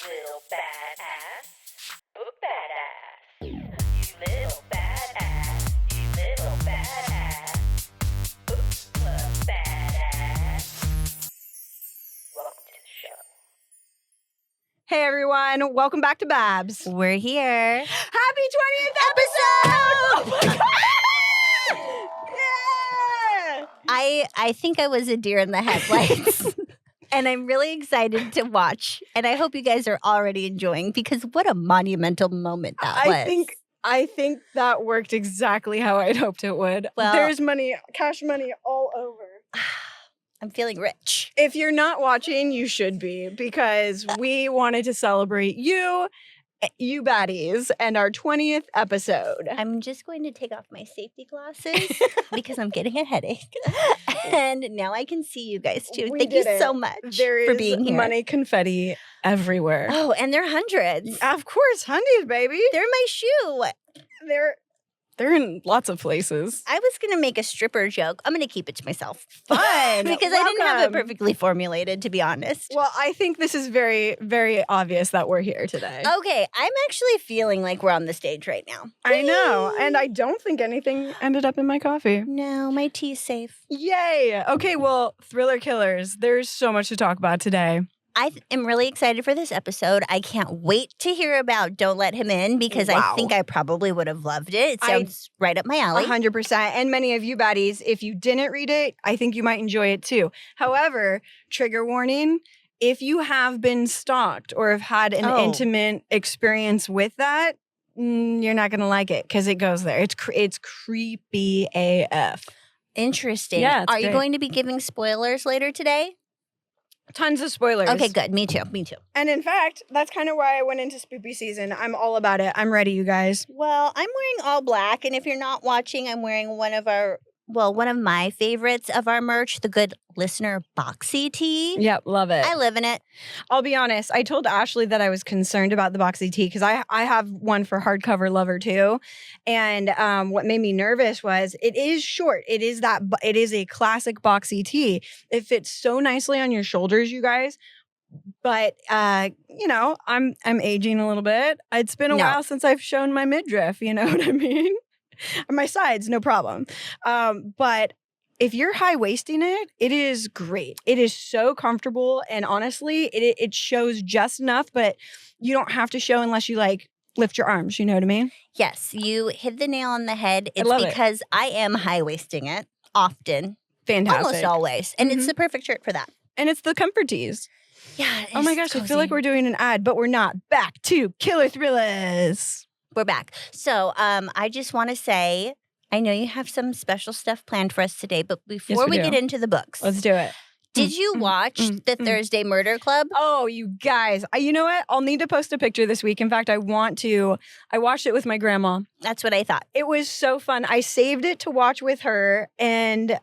little badass. Book badass. You little badass. You little badass. Bookclub badass. Welcome to the show. Hey everyone, welcome back to Babs. We're here. Happy 20th episode! Oh my God! Yeah! I think I was a deer in the headlights. And I'm really excited to watch. And I hope you guys are already enjoying because what a monumental moment that was. I think that worked exactly how I'd hoped it would. Well- There's money, cash money all over. I'm feeling rich. If you're not watching, you should be because we wanted to celebrate you baddies, and our 20th episode. I'm just going to take off my safety glasses because I'm getting a headache. And now I can see you guys too. We Thank you did it. so much There for is being here. money confetti everywhere. Oh, and they're hundreds. Of course, hundies, baby. They're my shoe. They're in lots of places. I was going to make a stripper joke. I'm going to keep it to myself. Fun. Because I didn't have it Welcome. perfectly formulated, to be honest. Well, I think this is very, very obvious that we're here today. Okay, I'm actually feeling like we're on the stage right now. I know. And I don't think anything ended up in my coffee. No, my tea's safe. Yay. Okay, well, thriller killers. There's so much to talk about today. I am really excited for this episode. I can't wait to hear about Don't Let Him In because Wow. I think I probably would have loved it. It sounds right up my alley. 100%. And many of you baddies, if you didn't read it, I think you might enjoy it too. However, trigger warning, if you have been stalked or have had an intimate experience with that, you're not going to like it because it goes there. It's creepy AF. Interesting. Yeah, it's Are you great. going to be giving spoilers later today? Tons of spoilers. Okay, good. Me too. Me too. And in fact, that's kind of why I went into spooky season. I'm all about it. I'm ready, you guys. Well, I'm wearing all black, and if you're not watching, I'm wearing one of my favorites of our merch, the Good Listener Boxy tee. Yep, love it. I live in it. I'll be honest. I told Ashley that I was concerned about the boxy tee because I have one for hardcover lover too. And what made me nervous was it is short. It is a classic boxy tee. It fits so nicely on your shoulders, you guys. But I'm aging a little bit. It's been a while since I've shown my midriff. You know what I mean? My sides, no problem. But if you're high-waisting it, it is great. It is so comfortable. And honestly, it shows just enough, but you don't have to show unless you lift your arms. You know what I mean? Yes, you hit the nail on the head. It's love it. because I am high-waisting it often, Fantastic. almost always. And it's Mhm. the perfect shirt for that. And it's the comfort tees. Yeah. Oh my gosh, I feel like we're doing an ad, but we're not. Back to Killer Thrillers. We're back. So I just want to say, I know you have some special stuff planned for us today, but before we we do. get into the books, Let's do it. did you watch the Thursday Murder Club? Oh, you guys. You know what? I'll need to post a picture this week. In fact, I watched it with my grandma. That's what I thought. It was so fun. I saved it to watch with her. And,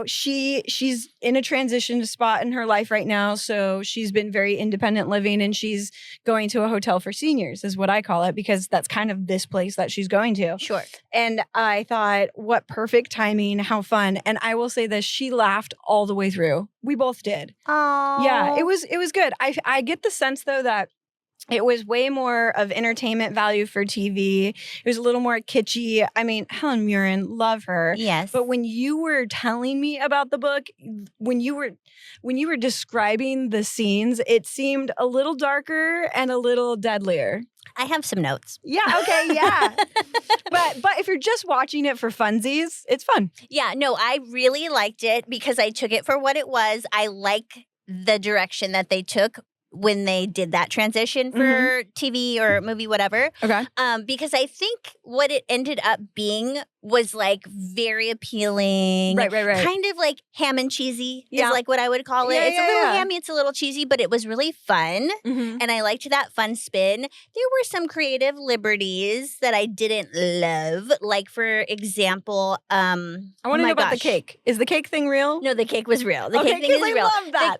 she's in a transition spot in her life right now. So she's been very independent living and she's going to a hotel for seniors is what I call it because that's kind of this place that she's going to. Sure. And I thought, what perfect timing, how fun. And I will say this, she laughed all the way through. We both did. Oh. Yeah, it was good. I get the sense though that it was way more of entertainment value for TV. It was a little more kitschy. I mean, Helen Mirren, love her. Yes. But when you were telling me about the book, when you were describing the scenes, it seemed a little darker and a little deadlier. I have some notes. Yeah, okay, yeah. but if you're just watching it for funsies, it's fun. Yeah, no, I really liked it because I took it for what it was. I like the direction that they took when they did that transition for TV or movie, whatever. Okay. Because I think what it ended up being was very appealing. Right. Kind of ham and cheesy Yeah. is what I would call it. Yeah, It's a little yeah. hammy, it's a little cheesy, but it was really fun. Mm-hmm. And I liked that fun spin. There were some creative liberties that I didn't love. Like, for example, I want to know about the cake. Is the cake thing real? No, the cake was real. The Okay, cake thing 'cause is I real. love that.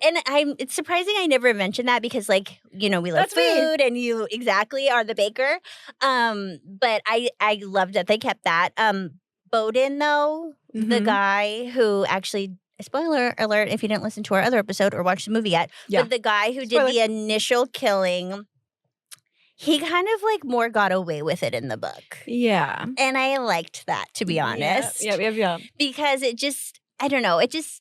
It's surprising I never mentioned that because, we love That's me. food and you exactly are the baker. But I loved that they kept that. Bowden, though, the guy who actually spoiler alert if you didn't listen to our other episode or watch the movie yet, but the guy who did the initial killing, he kind of like more got away with it in the book. Yeah. And I liked that, to be honest. Yeah. Because it just, I don't know, it just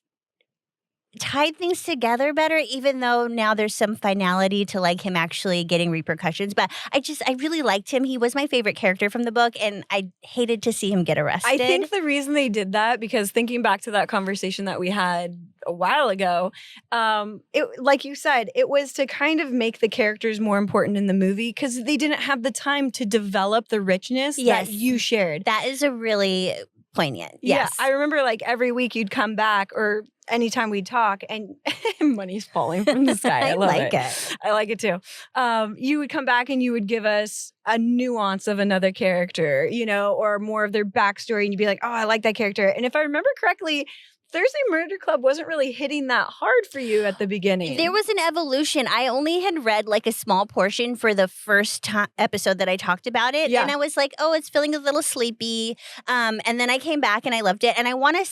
tied things together better, even though now there's some finality to like him actually getting repercussions. But I really liked him. He was my favorite character from the book, and I hated to see him get arrested. I think the reason they did that, because thinking back to that conversation that we had a while ago, it, like you said, it was to kind of make the characters more important in the movie because they didn't have the time to develop the richness that you shared. That is a really poignant. Yes. Yeah, I remember like every week you'd come back or anytime we'd talk and money's falling from the sky. I love it. I like it too. You would come back and you would give us a nuance of another character, you know, or more of their backstory. And you'd be like, oh, I like that character. And if I remember correctly, Thursday Murder Club wasn't really hitting that hard for you at the beginning. There was an evolution. I only had read like a small portion for the first episode that I talked about it. And I was like, oh, it's feeling a little sleepy. And then I came back and I loved it. And I want to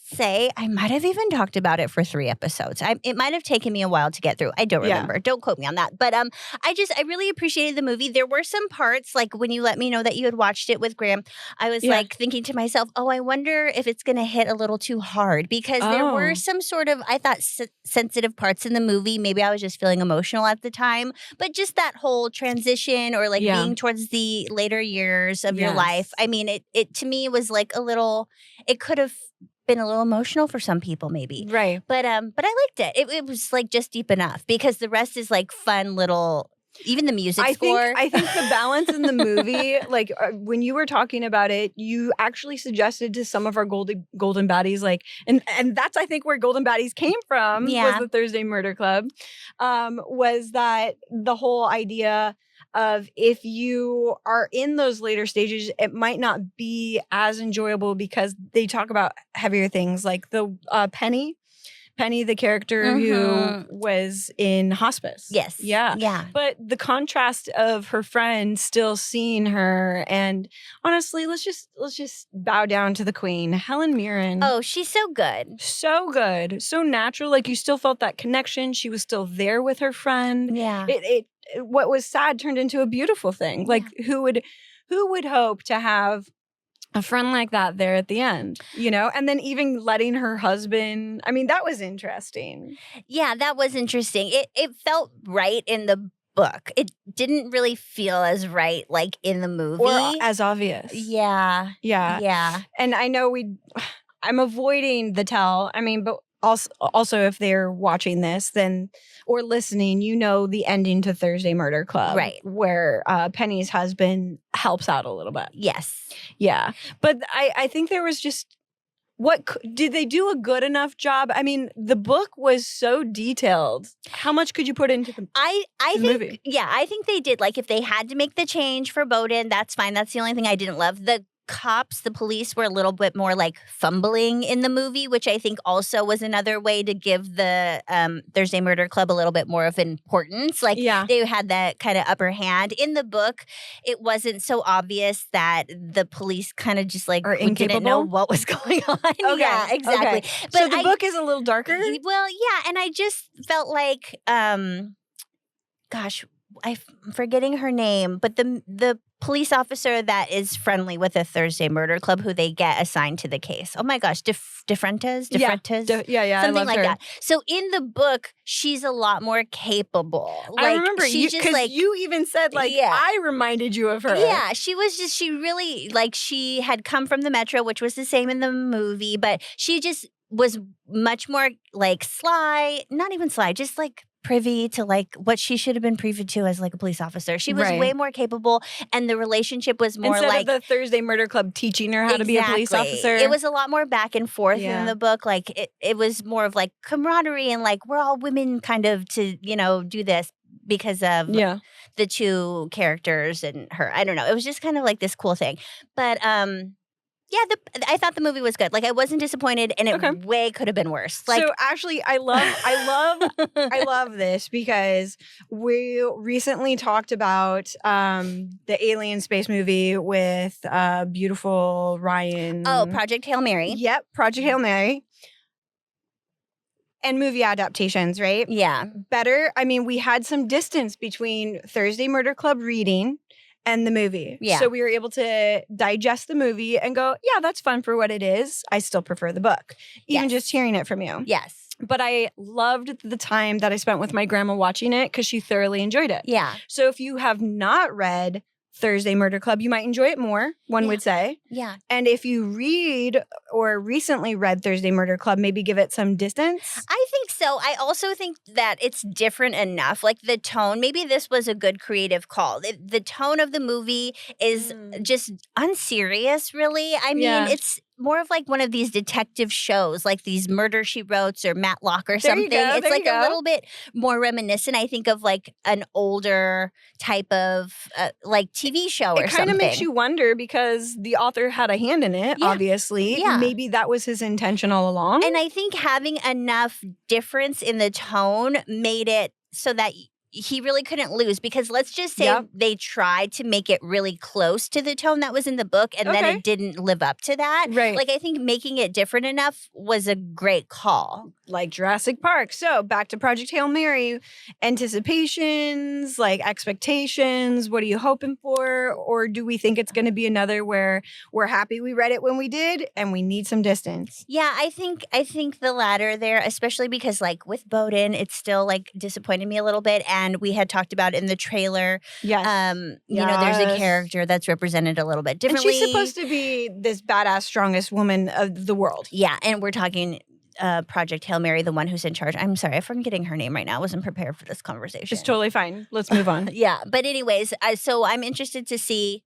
say I might have even talked about it for 3 episodes. It might have taken me a while to get through. I don't remember. Don't quote me on that. But I really appreciated the movie. There were some parts, like when you let me know that you had watched it with Graham, I was like thinking to myself, oh, I wonder if it's going to hit a little too hard, because there were some sort of, I thought, sensitive parts in the movie. Maybe I was just feeling emotional at the time, but just that whole transition or like being towards the later years of your life. I mean, it to me was like a little, it could have been a little emotional for some people maybe. Right. But I liked it. It was like just deep enough, because the rest is like fun little, even the music score. I think the balance in the movie, like when you were talking about it, you actually suggested to some of our golden baddies, like, and that's I think where golden baddies came from, was the Thursday Murder Club, was that the whole idea of if you are in those later stages, it might not be as enjoyable because they talk about heavier things like the Penny, the character who was in hospice. Yes. Yeah. But the contrast of her friend still seeing her, and honestly, let's just bow down to the queen, Helen Mirren. Oh, she's so good. So good. So natural. Like you still felt that connection. She was still there with her friend. Yeah. It what was sad turned into a beautiful thing. Like who would hope to have a friend like that there at the end, you know? And then even letting her husband, I mean, that was interesting. Yeah, that was interesting. It felt right in the book. It didn't really feel as right like in the movie. Or as obvious. Yeah. And I know I'm avoiding the tell. I mean, but also if they're watching this then or listening, you know the ending to Thursday Murder Club, right? Where Penny's husband helps out a little bit. Yes, yeah. But I think there was just did they do a good enough job? I mean, the book was so detailed. How much could you put into the movie? Yeah, I think they did. Like if they had to make the change for Bowden, that's fine. That's the only thing I didn't love. The police were a little bit more like fumbling in the movie, which I think also was another way to give the Thursday Murder Club a little bit more of importance. Like they had that kind of upper hand. In the book, it wasn't so obvious that the police kind of just like didn't know what was going on. Okay. Yeah, exactly. Okay. But so the book is a little darker? Well, yeah. And I just felt like, gosh, I'm forgetting her name, but the police officer that is friendly with the Thursday Murder Club, who they get assigned to the case. Oh my gosh, DeFrentes? Yeah, something like that. So in the book, she's a lot more capable. Like, I remember you because like, you even said like I reminded you of her. Yeah, she really like she had come from the Metro, which was the same in the movie, but she just was much more like sly, not even sly, just like privy to like what she should have been privy to as like a police officer. She was way more capable, and the relationship was more instead like of the Thursday Murder Club teaching her how to be a police officer. It was a lot more back and forth in the book. Like it was more of like camaraderie and like we're all women kind of to, you know, do this because of the two characters and her. I don't know. It was just kind of like this cool thing. But yeah, I thought the movie was good. Like I wasn't disappointed, and it way could have been worse. Like, so actually, I love this because we recently talked about the alien space movie with beautiful Ryan. Oh, Project Hail Mary. Yep, Project Hail Mary. and movie adaptations, right? Yeah. Better. I mean, we had some distance between Thursday Murder Club reading and the movie. Yeah. So we were able to digest the movie and go, yeah, that's fun for what it is. I still prefer the book, even just hearing it from you. Yes. But I loved the time that I spent with my grandma watching it because she thoroughly enjoyed it. Yeah. So if you have not read Thursday Murder Club, you might enjoy it more, one would say. Yeah. And if you read or recently read Thursday Murder Club, maybe give it some distance. I think so. I also think that it's different enough. Like the tone, maybe this was a good creative call. The tone of the movie is just unserious, really. I mean, it's more of like one of these detective shows, like these Murder, She Wrote or Matlock or something. It's like a little bit more reminiscent, I think, of like an older type of like TV show or something. It kind of makes you wonder because the author had a hand in it, obviously. Yeah. Maybe that was his intention all along. And I think having enough difference in the tone made it so that he really couldn't lose, because let's just say they tried to make it really close to the tone that was in the book and then it didn't live up to that. Right. Like I think making it different enough was a great call. Like Jurassic Park. So back to Project Hail Mary, anticipations, like expectations. What are you hoping for? Or do we think it's going to be another where we're happy we read it when we did and we need some distance? Yeah, I think the latter there, especially because like with Bowden, it's still like disappointed me a little bit. And we had talked about in the trailer, you know, there's a character that's represented a little bit differently. And she's supposed to be this badass, strongest woman of the world. Yeah, and we're talking Project Hail Mary, the one who's in charge. I'm sorry, I'm forgetting her name right now. I wasn't prepared for this conversation. It's totally fine. Let's move on. Yeah, but anyways, so I'm interested to see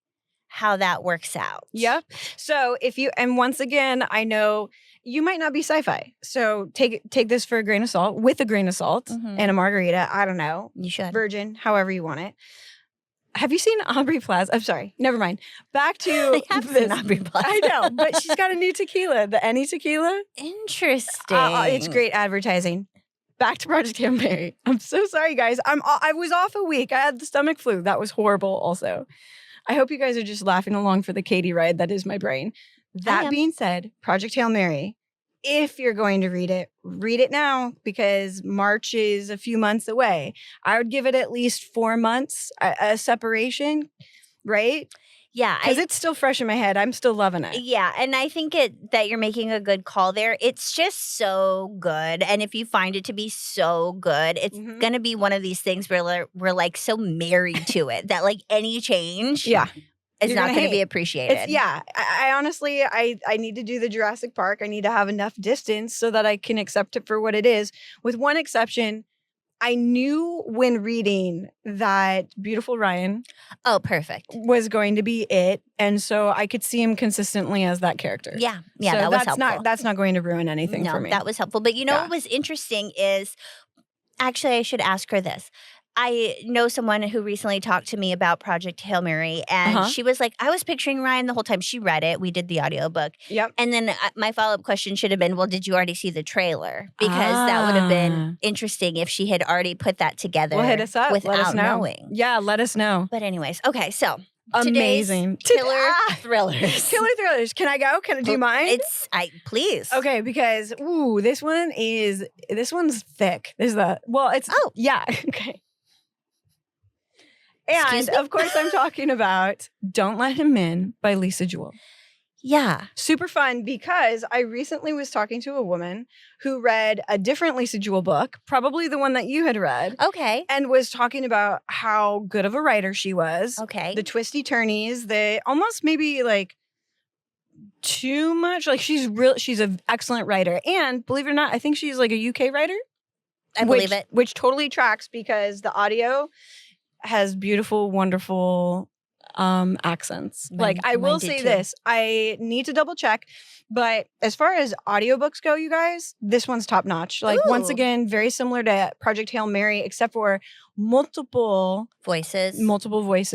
how that works out. Yep. So and once again, I know you might not be sci-fi. So take this for a grain of salt, with a grain of salt and a margarita. I don't know. You should. Virgin, however you want it. Have you seen Aubrey Plaza? I'm sorry. Never mind. Back to I have seen Aubrey Plaza. I know, but she's got a new tequila, the Any Tequila. Interesting. It's great advertising. Back to Project Hail Mary. I'm so sorry, guys. I was off a week. I had the stomach flu. That was horrible also. I hope you guys are just laughing along for the Katie ride. That is my brain. That being said, Project Hail Mary, if you're going to read it now because March is a few months away. I would give it at least 4 months, a separation, right? Yeah. Because it's still fresh in my head. I'm still loving it. Yeah. And I think that you're making a good call there. It's just so good. And if you find it to be so good, it's going to be one of these things where we're like so married to it that like any change is not going to be appreciated. I honestly, I need to do the Jurassic Park. I need to have enough distance so that I can accept it for what it is. With one exception, I knew when reading that Beautiful Ryan was going to be it. And so I could see him consistently as that character. Yeah. Yeah, so that was helpful. That's not going to ruin anything for me. That was helpful. But you know what was interesting is, actually, I should ask her this. I know someone who recently talked to me about Project Hail Mary, and she was like, I was picturing Ryan the whole time. She read it. We did the audiobook. Yep. And then my follow-up question should have been, well, did you already see the trailer? Because that would have been interesting if she had already put that together. Well, hit us up. Without let us know. knowing. Yeah, let us know. But anyways, okay, so amazing killer thrillers. Killer thrillers. Can I go? Do you mind? Please. Okay, because this one's thick. Okay. And of course, I'm talking about Don't Let Him In by Lisa Jewell. Yeah. Super fun because I recently was talking to a woman who read a different Lisa Jewell book, probably the one that you had read. Okay. And was talking about how good of a writer she was. Okay. The twisty turnies, the almost maybe like too much. Like she's an excellent writer. And believe it or not, I think she's like a UK writer. I believe it. Which totally tracks because the audio has beautiful, wonderful accents. I will say this. I need to double check. But as far as audiobooks go, you guys, this one's top notch. Once again, very similar to Project Hail Mary, except for multiple voices, multiple voice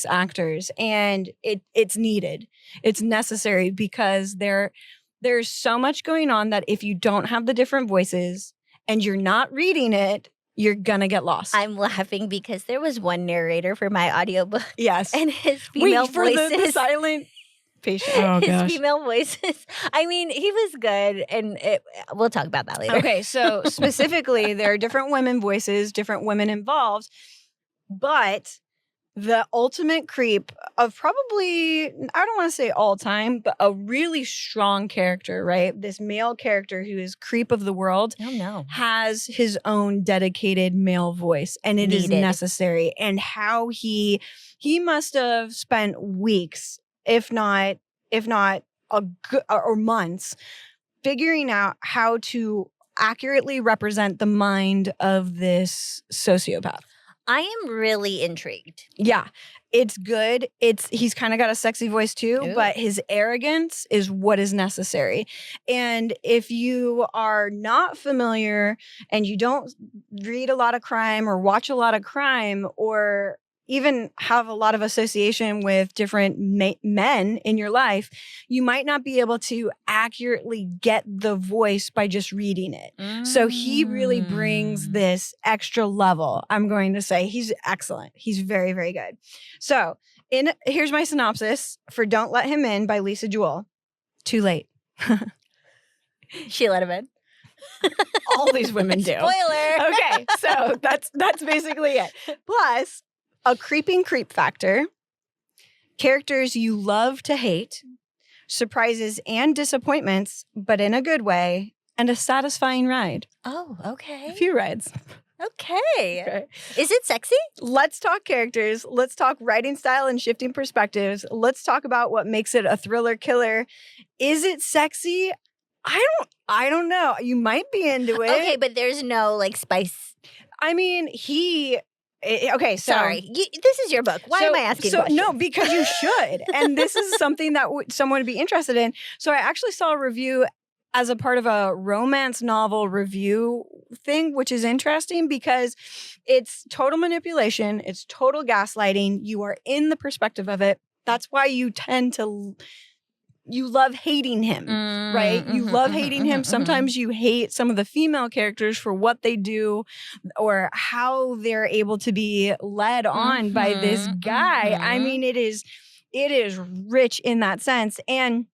actors. And it's needed. It's necessary because there's so much going on that if you don't have the different voices and you're not reading it, you're gonna get lost. I'm laughing because there was one narrator for my audiobook. Yes. And his female voices. The patient. Oh, his gosh. female voices. I mean, he was good, and we'll talk about that later. Okay, so specifically, there are different women voices, different women involved, but the ultimate creep of probably, I don't want to say all time, but a really strong character, right? This male character who is creep of the world Oh, no. has his own dedicated male voice, and it is necessary. And how he must have spent weeks, if not or months, figuring out how to accurately represent the mind of this sociopath. I am really intrigued. Yeah, it's good. He's kind of got a sexy voice too, Ooh. but his arrogance is what is necessary. And if you are not familiar and you don't read a lot of crime or watch a lot of crime or even have a lot of association with different men in your life, you might not be able to accurately get the voice by just reading it. So he really brings this extra level. I'm going to say he's excellent. He's very, very good. So here's my synopsis for Don't Let Him In by Lisa Jewell. Too late. She let him in. All these women do. Spoiler. Okay, so that's basically it. Plus, a creeping creep factor, characters you love to hate, surprises and disappointments, but in a good way, and a satisfying ride. Oh, okay. A few rides. Okay. Is it sexy? Let's talk characters. Let's talk writing style and shifting perspectives. Let's talk about what makes it a thriller killer. Is it sexy? I don't know. You might be into it. Okay, but there's no like spice. I mean, okay, so sorry. This is your book. Why am I asking questions? No, because you should. And this is something that someone would be interested in. So I actually saw a review as a part of a romance novel review thing, which is interesting because it's total manipulation. It's total gaslighting. You are in the perspective of it. That's why you tend to... You love hating him, right? You love hating him. Sometimes you hate some of the female characters for what they do or how they're able to be led on by this guy. I mean, it is rich in that sense. And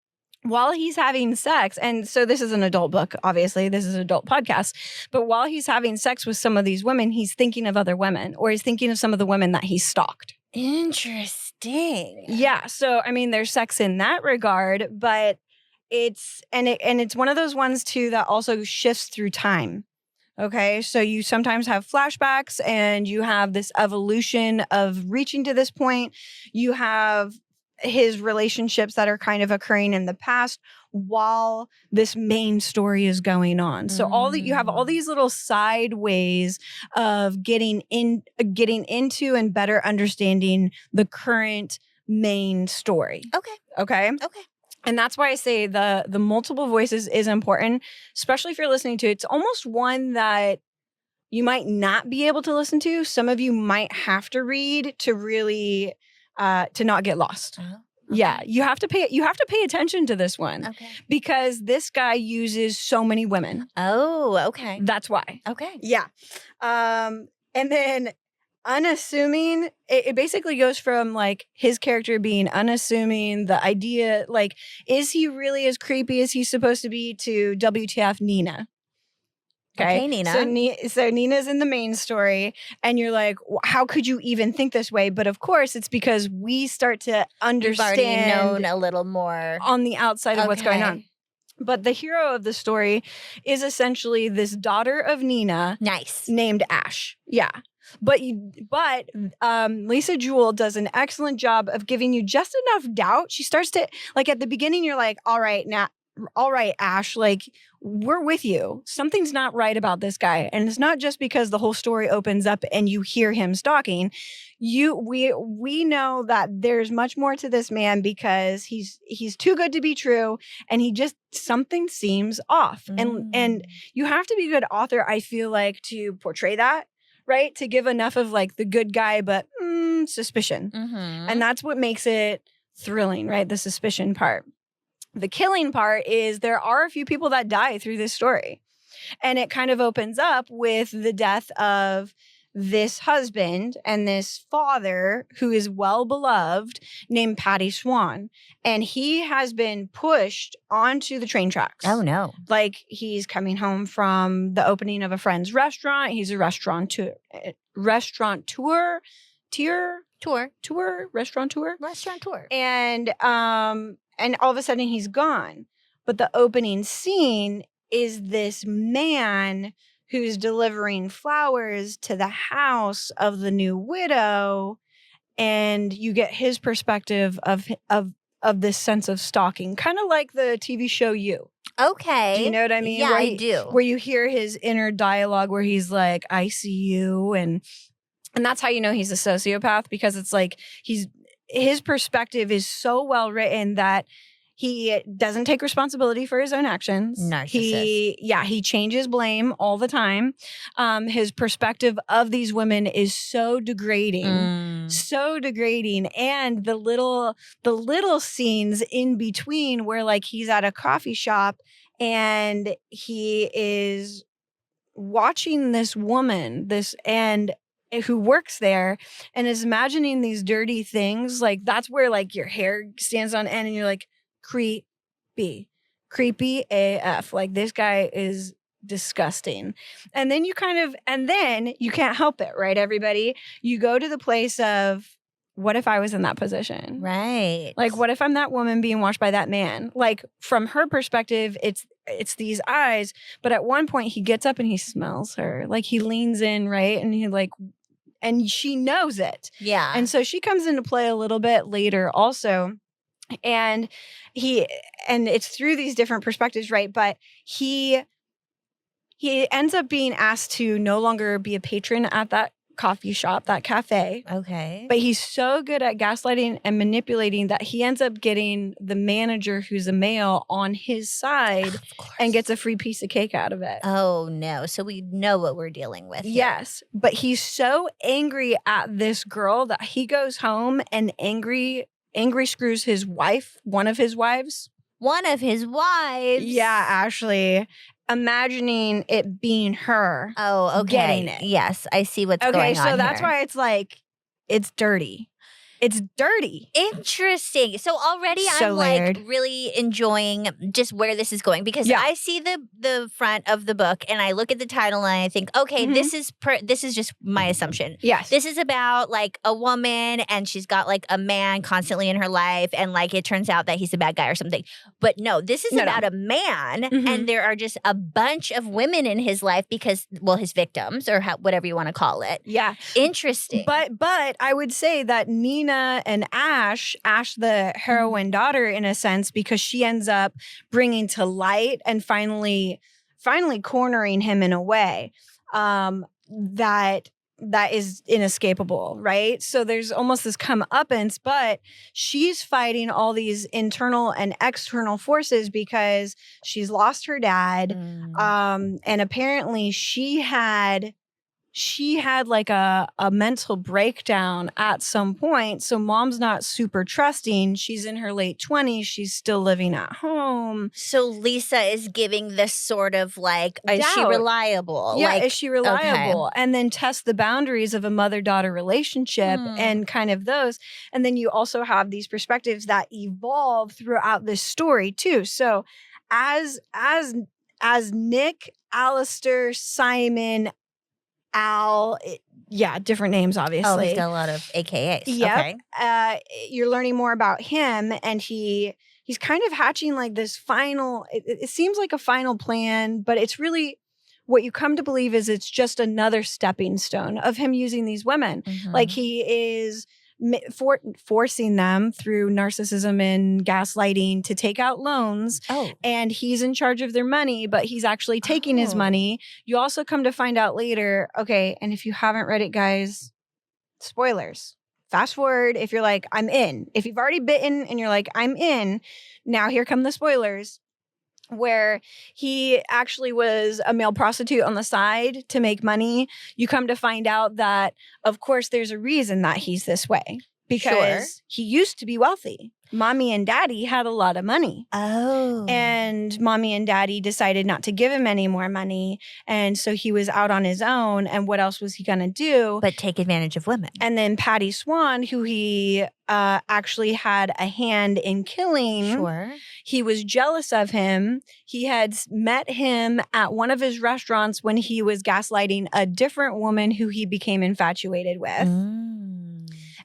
while he's having sex, and so this is an adult book, obviously, this is an adult podcast, but while he's having sex with some of these women, he's thinking of other women, or he's thinking of some of the women that he stalked. Interesting. Yeah. So, I mean, there's sex in that regard, but it's one of those ones too that also shifts through time. Okay. So you sometimes have flashbacks and you have this evolution of reaching to this point. You have his relationships that are kind of occurring in the past while this main story is going on. So you have all these little side ways of getting into and better understanding the current main story. Okay. And that's why I say the multiple voices is important, especially if you're listening to it. It's almost one that you might not be able to listen to. Some of you might have to read to really to not get lost. Okay. Yeah, you have to pay attention to this one because this guy uses so many women. Oh, okay. That's why. Okay. Yeah. And then unassuming, it basically goes from like his character being unassuming, the idea, like, is he really as creepy as he's supposed to be, to WTF Nina? Okay, Nina. So Nina's in the main story, and you're like, how could you even think this way? But of course, it's because we start to understand. You've already known a little more on the outside of what's going on. But the hero of the story is essentially this daughter of Nina. Nice. Named Ash. Yeah. But Lisa Jewell does an excellent job of giving you just enough doubt. She starts to, like, at the beginning, you're like, all right, Ash, like, we're with you. Something's not right about this guy. And it's not just because the whole story opens up and you hear him stalking. We know that there's much more to this man because he's too good to be true. And something seems off. And you have to be a good author, I feel like, to portray that, right? To give enough of like the good guy, but suspicion. And that's what makes it thrilling, right? The suspicion part. The killing part is there are a few people that die through this story. And it kind of opens up with the death of this husband and this father who is well beloved named Patty Swan. And he has been pushed onto the train tracks. Oh, no. Like he's coming home from the opening of a friend's restaurant. He's a restaurateur. And all of a sudden he's gone. But the opening scene is this man who's delivering flowers to the house of the new widow, and you get his perspective of this sense of stalking, kind of like the TV show You. Okay. Do you know what I mean? Yeah, I do. Where you hear his inner dialogue where he's like, I see you, and that's how you know he's a sociopath, because it's like his perspective is so well written that he doesn't take responsibility for his own actions. Narcissist. He changes blame all the time. His perspective of these women is so degrading. And the little scenes in between where like he's at a coffee shop and he is watching this woman, who works there and is imagining these dirty things. Like that's where like your hair stands on end and you're like, creepy AF. Like this guy is disgusting. And then you can't help it, right? Everybody, you go to the place of, what if I was in that position? Right. Like, what if I'm that woman being watched by that man? Like from her perspective, it's these eyes. But at one point he gets up and he smells her. Like he leans in, right? And he like, and she knows it. Yeah. And so she comes into play a little bit later also. And it's through these different perspectives, right? But he ends up being asked to no longer be a patron at that coffee shop, that cafe. Okay. But he's so good at gaslighting and manipulating that he ends up getting the manager, who's a male, on his side and gets a free piece of cake out of it. Oh, no. So we know what we're dealing with here. Yes. But he's so angry at this girl that he goes home and angry screws his wife, one of his wives. Yeah, Ashley. Imagining it being her. Oh, okay. Getting it. Yes, I see what's going on. Okay, so that's why it's like, it's dirty. It's dirty. Interesting. So already So I'm layered. like really enjoying just where this is going, because I see the front of the book and I look at the title and I think, okay, this is just my assumption. Yes. This is about like a woman and she's got like a man constantly in her life and like it turns out that he's a bad guy or something. But no, this is about a man and there are just a bunch of women in his life because, well, his victims or whatever you want to call it. Yeah. Interesting. But I would say that Nina and Ash, the heroine daughter in a sense, because she ends up bringing to light and finally cornering him in a way that is inescapable, right? So there's almost this comeuppance, but she's fighting all these internal and external forces because she's lost her dad, and apparently she had like a mental breakdown at some point. So mom's not super trusting. She's in her late 20s. She's still living at home. So Lisa is giving this sort of like, is she reliable? Yeah, like, is she reliable? Okay. And then test the boundaries of a mother-daughter relationship and kind of those. And then you also have these perspectives that evolve throughout this story too. So as Nick, Alistair, Simon, Al, different names, obviously. Oh, he's got a lot of AKAs. Yep. Okay. You're learning more about him, and he's kind of hatching like this final, it seems like a final plan, but it's really, what you come to believe is it's just another stepping stone of him using these women. Like he is forcing them through narcissism and gaslighting to take out loans. And he's in charge of their money, but he's actually taking his money. You also come to find out later, okay, and if you haven't read it, guys, spoilers. Fast forward if you're like, I'm in. If you've already bitten and you're like, I'm in, now here come the spoilers. Where he actually was a male prostitute on the side to make money. You come to find out that, of course, there's a reason that he's this way. because he used to be wealthy. Mommy and daddy had a lot of money. Oh. And mommy and daddy decided not to give him any more money. And so he was out on his own. And what else was he going to do? But take advantage of women. And then Patty Swan, who he actually had a hand in killing. Sure. He was jealous of him. He had met him at one of his restaurants when he was gaslighting a different woman who he became infatuated with.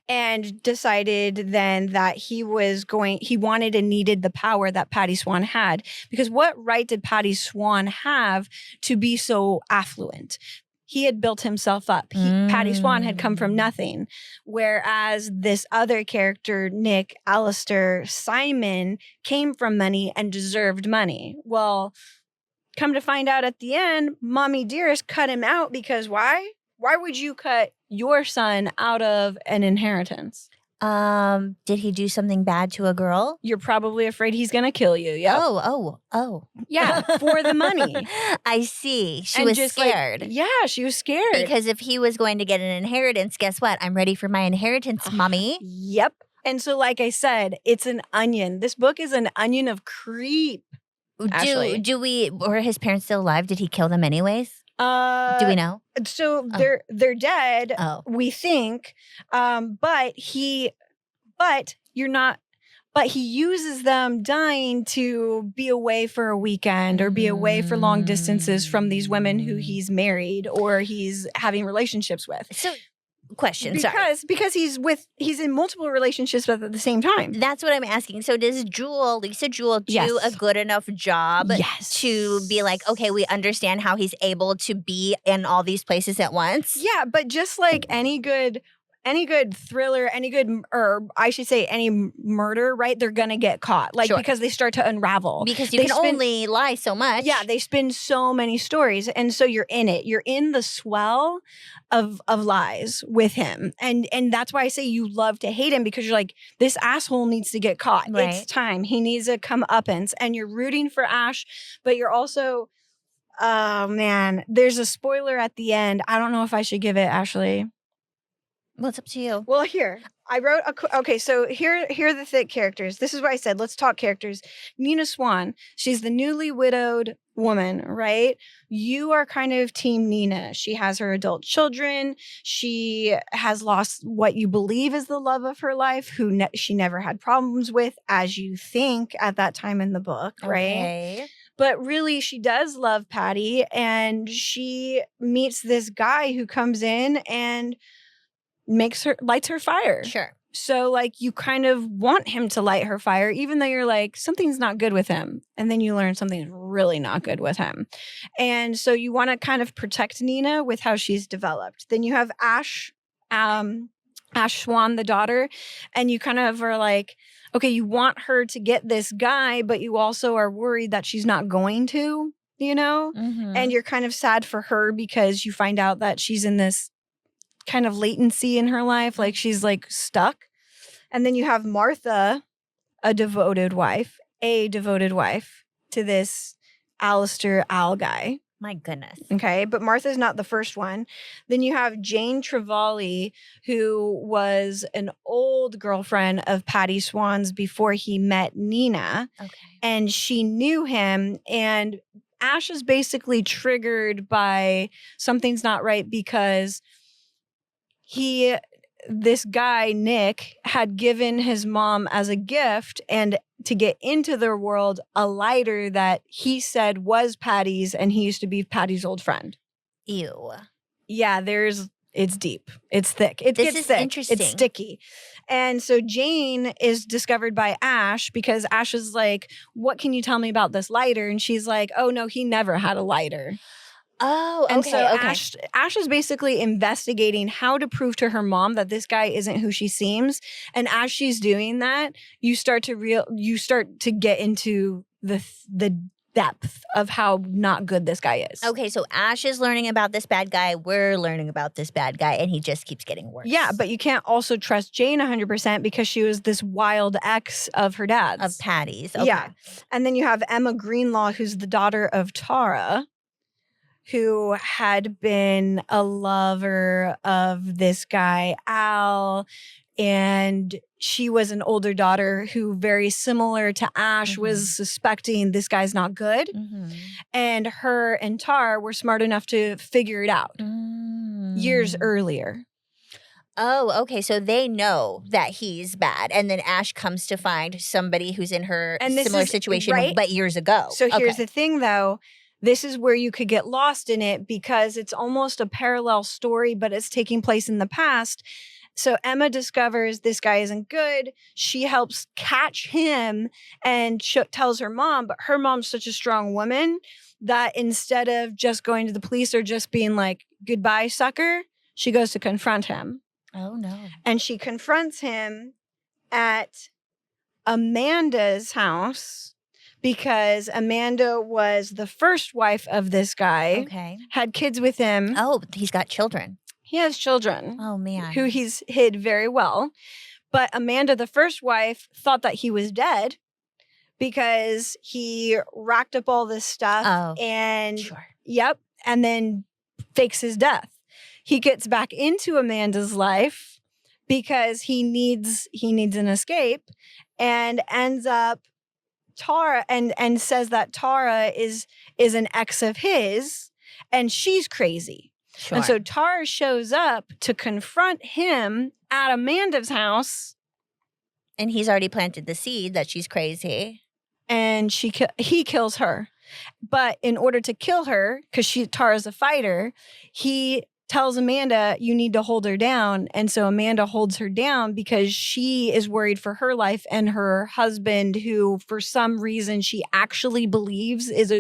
And decided then that he wanted and needed the power that Patty Swan had. Because what right did Patty Swan have to be so affluent? He had built himself up. Patty Swan had come from nothing. Whereas this other character, Nick, Alistair, Simon, came from money and deserved money. Well, come to find out at the end, Mommy Dearest cut him out because why? Why would you cut your son out of an inheritance? Did he do something bad to a girl? You're probably afraid he's going to kill you. Yep. Oh. Yeah, for the money. I see. She was scared. She was scared. Because if he was going to get an inheritance, guess what? I'm ready for my inheritance, mommy. Yep. And so, like I said, it's an onion. This book is an onion of creep. Were his parents still alive? Did he kill them anyways? Do we know? So they're dead. We think, but he uses them dying to be away for a weekend or be away for long distances from these women who he's married or he's having relationships with. So. Question, because he's in multiple relationships at the same time. That's what I'm asking. So does Lisa Jewell do a good enough job to be like, okay, we understand how he's able to be in all these places at once? Yeah, but just like any good thriller, any murder, right? They're going to get caught. Because they start to unravel. Because you can only lie so much. Yeah, they spin so many stories. And so you're in it. You're in the swell of lies with him. And that's why I say you love to hate him because you're like, this asshole needs to get caught. Right. It's time. He needs a comeuppance. And you're rooting for Ash, but you're also, oh man, there's a spoiler at the end. I don't know if I should give it, Ashley. Well, it's up to you. Well, here, I wrote so here are the thick characters. This is what I said. Let's talk characters. Nina Swan, she's the newly widowed woman, right? You are kind of team Nina. She has her adult children. She has lost what you believe is the love of her life, who she never had problems with, as you think at that time in the book, right? Okay. But really, she does love Patty, and she meets this guy who comes in and lights her fire. Sure. So like you kind of want him to light her fire, even though you're like, something's not good with him. And then you learn something's really not good with him. And so you want to kind of protect Nina with how she's developed. Then you have Ash Swan, the daughter, and you kind of are like, okay, you want her to get this guy, but you also are worried that she's not going to, and you're kind of sad for her because you find out that she's in this kind of latency in her life, like she's like stuck. And then you have Martha, a devoted wife to this Alistair Al guy. My goodness. Okay, but Martha's not the first one. Then you have Jane Trevally, who was an old girlfriend of Patty Swan's before he met Nina. Okay. And she knew him, and Ash is basically triggered by something's not right because this guy, Nick, had given his mom as a gift and to get into their world a lighter that he said was Patty's, and he used to be Patty's old friend. Ew. Yeah, it's deep. It's thick. It gets thick. Interesting. It's sticky. And so Jane is discovered by Ash because Ash is like, what can you tell me about this lighter? And she's like, oh no, he never had a lighter. Oh, okay. And so Ash is basically investigating how to prove to her mom that this guy isn't who she seems. And as she's doing that, you start to get into the depth of how not good this guy is. Okay, so Ash is learning about this bad guy. We're learning about this bad guy, and he just keeps getting worse. Yeah, but you can't also trust Jane 100% because she was this wild ex of her dad's. Of Patty's. Okay. Yeah. And then you have Emma Greenlaw, who's the daughter of Tara, who had been a lover of this guy, Al. and she was an older daughter who, very similar to Ash, was suspecting this guy's not good. And her and Tar were smart enough to figure it out years earlier. Oh, okay. So they know that he's bad. And then Ash comes to find somebody who's in her similar situation, but years ago. So here's the thing, though. This is where you could get lost in it because it's almost a parallel story, but it's taking place in the past. So Emma discovers this guy isn't good. She helps catch him and tells her mom, but her mom's such a strong woman that instead of just going to the police or just being like, goodbye, sucker, she goes to confront him. Oh, no. And she confronts him at Amanda's house because Amanda was the first wife of this guy. Okay. Had kids with him. Oh, he's got children. He has children. Oh, man. Who he's hid very well. But Amanda, the first wife, thought that he was dead because he racked up all this stuff. Oh, and sure. Yep. And then fakes his death. He gets back into Amanda's life because he needs an escape and ends up Tara and says that Tara is an ex of his and she's crazy. Sure. And so Tara shows up to confront him at Amanda's house. And he's already planted the seed that she's crazy. And he kills her. But in order to kill her, because Tara's a fighter, he tells Amanda, you need to hold her down. And so Amanda holds her down because she is worried for her life and her husband, who for some reason she actually believes is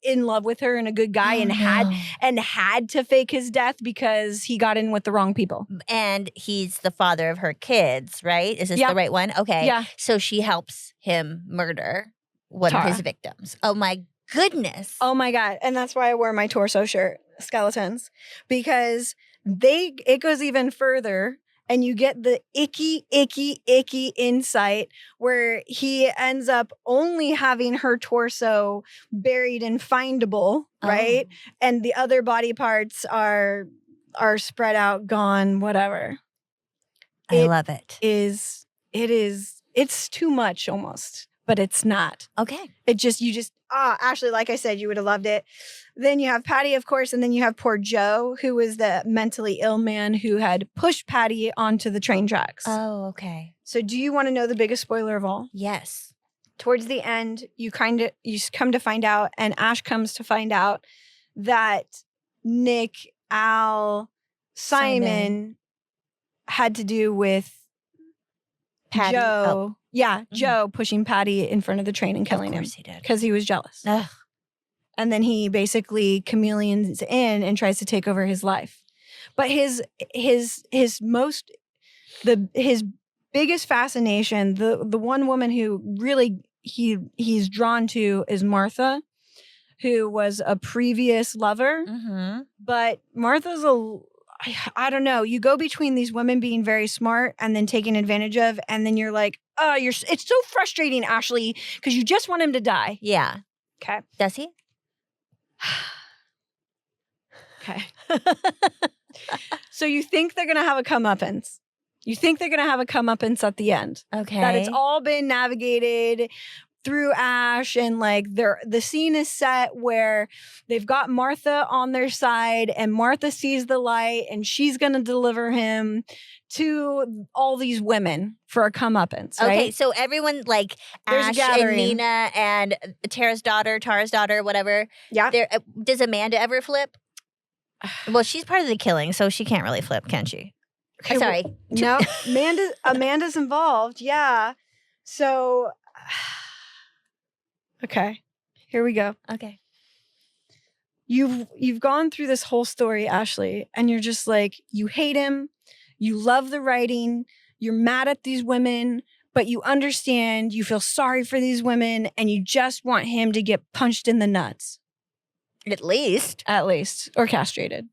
in love with her and a good guy and had to fake his death because he got in with the wrong people. And he's the father of her kids, right? Is this the right one? Okay. Yeah. So she helps him murder one of his victims. Oh my goodness. Oh my God. And that's why I wear my torso shirt, skeletons, because it goes even further and you get the icky insight where he ends up only having her torso buried and findable, right? And the other body parts are spread out, gone, whatever. I love it. It's too much almost, but it's not. Okay. Ashley, like I said, you would have loved it. Then you have Patty, of course, and then you have poor Joe, who was the mentally ill man who had pushed Patty onto the train tracks. Oh, okay. So do you want to know the biggest spoiler of all? Yes. Towards the end, you come to find out, and Ash comes to find out that Nick, Al, Simon had to do with Patty. Joe. Yeah, Joe pushing Patty in front of the train and killing him. Of course he did. Because he was jealous. Ugh. And then he basically chameleons in and tries to take over his life. But his biggest fascination, the one woman who really he's drawn to is Martha, who was a previous lover. Mm-hmm. But Martha's I don't know. You go between these women being very smart and then taken advantage of, and then you're like, oh, it's so frustrating, Ashley, because you just want him to die. Yeah. Okay. Does he? Okay. So you think they're going to have a comeuppance. You think they're going to have a comeuppance at the end. Okay. That it's all been navigated through Ash, and like the scene is set where they've got Martha on their side and Martha sees the light and she's going to deliver him to all these women for a comeuppance, right? Okay, so everyone like Ash and Nina and Tara's daughter, whatever. Yeah. Does Amanda ever flip? Well, she's part of the killing, so she can't really flip, can she? Okay, sorry. No, Amanda's involved. Yeah. So okay, here we go. Okay. You've gone through this whole story, Ashley, and you're just like, you hate him, you love the writing, you're mad at these women, but you understand, you feel sorry for these women, and you just want him to get punched in the nuts. At least, or castrated.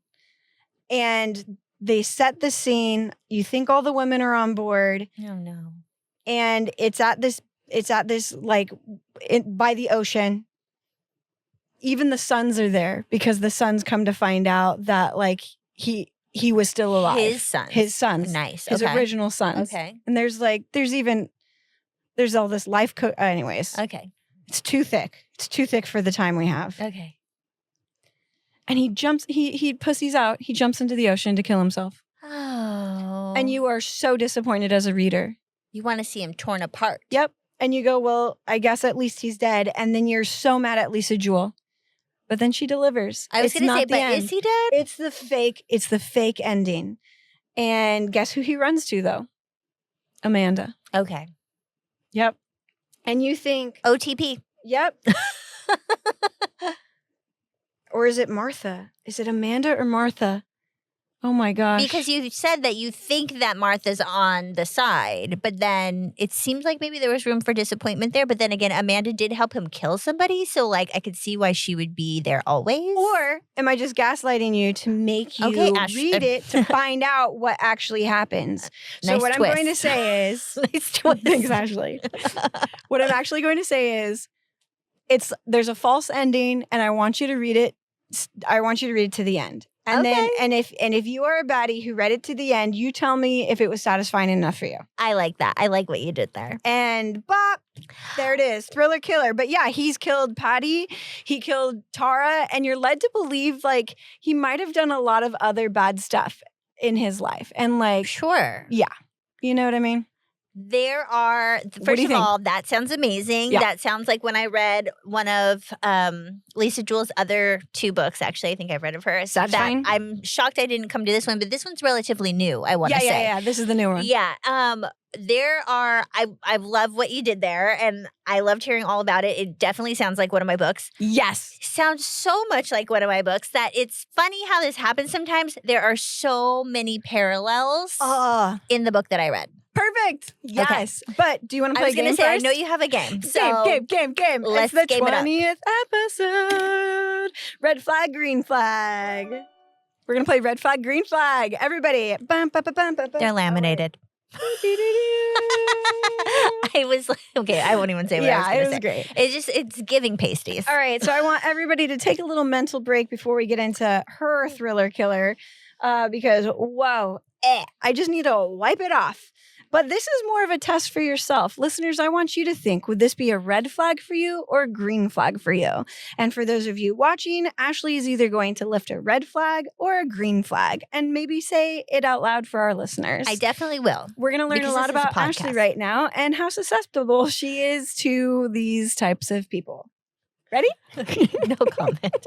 And they set the scene. You think all the women are on board. Oh no. And it's at this like by the ocean. Even the sons are there because the sons come to find out that like he he was still alive. His sons. His sons. Nice. His Okay. original sons. Okay. And there's all this life anyways. Okay. It's too thick. It's too thick for the time we have. Okay. And he jumps, he pussies out. He jumps into the ocean to kill himself. Oh. And you are so disappointed as a reader. You want to see him torn apart. Yep. And you go, well, I guess at least he's dead. And then you're so mad at Lisa Jewell. But then she delivers. I was going to say, but is he dead? It's the fake ending. And guess who he runs to, though? Amanda. Okay. Yep. And you think, OTP. yep. Or is it Martha? Is it Amanda or Martha? Oh my gosh. Because you said that you think that Martha's on the side, but then it seems like maybe there was room for disappointment there. But then again, Amanda did help him kill somebody. So like I could see why she would be there always. Or am I just gaslighting you to make you read it to find out what actually happens? So Nice what twist. I'm going to say is, Nice twist. thanks, Ashley. What I'm actually going to say is, there's a false ending, and I want you to read it. I want you to read it to the end. And then, and if you are a baddie who read it to the end, you tell me if it was satisfying enough for you. I like that. I like what you did there. And bop, there it is, thriller killer. But yeah, he's killed Patty, he killed Tara, and you're led to believe like he might have done a lot of other bad stuff in his life. And like, Sure. yeah, you know what I mean? There are, do first you of think? all, that sounds amazing. Yeah. That sounds like when I read one of Lisa Jewell's other 2 books, actually, I think I've read of hers. Satisfying? I'm shocked I didn't come to this one, but this one's relatively new, I want to say. Yeah, this is the new one. Yeah. There are, I love what you did there, and I loved hearing all about it. It definitely sounds like one of my books. Yes. Sounds so much like one of my books that it's funny how this happens sometimes. There are so many parallels in the book that I read. Perfect. Yes. But do you want to I play was a game going to say, I first? know you have a game. So Game. let's It's the game it up. 20th episode. Red flag, green flag. We're going to play red flag, green flag. Everybody. Bum, ba, ba, bum, ba, ba. they're laminated. I was like, okay, I won't even say what I was Yeah, going it to was say. great. It's giving pasties. All right. So I want everybody to take a little mental break before we get into her thriller killer. Because, whoa, I just need to wipe it off. But this is more of a test for yourself. Listeners, I want you to think, would this be a red flag for you or a green flag for you? And for those of you watching, Ashley is either going to lift a red flag or a green flag and maybe say it out loud for our listeners. I definitely will. We're going to learn Because a lot this is a about Ashley podcast. right now and how susceptible she is to these types of people. Ready? No comment.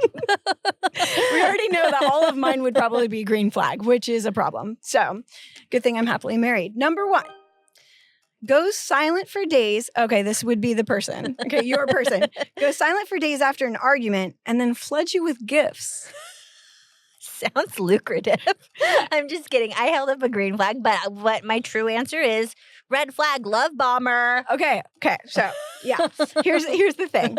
We already know that all of mine would probably be green flag, which is a problem. So good thing I'm happily married. Number 1. Goes silent for days. Okay, this would be the person. Okay, your person. Goes silent for days after an argument and then floods you with gifts. Sounds lucrative. I'm just kidding. I held up a green flag, but what my true answer is red flag, love bomber. Okay. So yeah, here's the thing.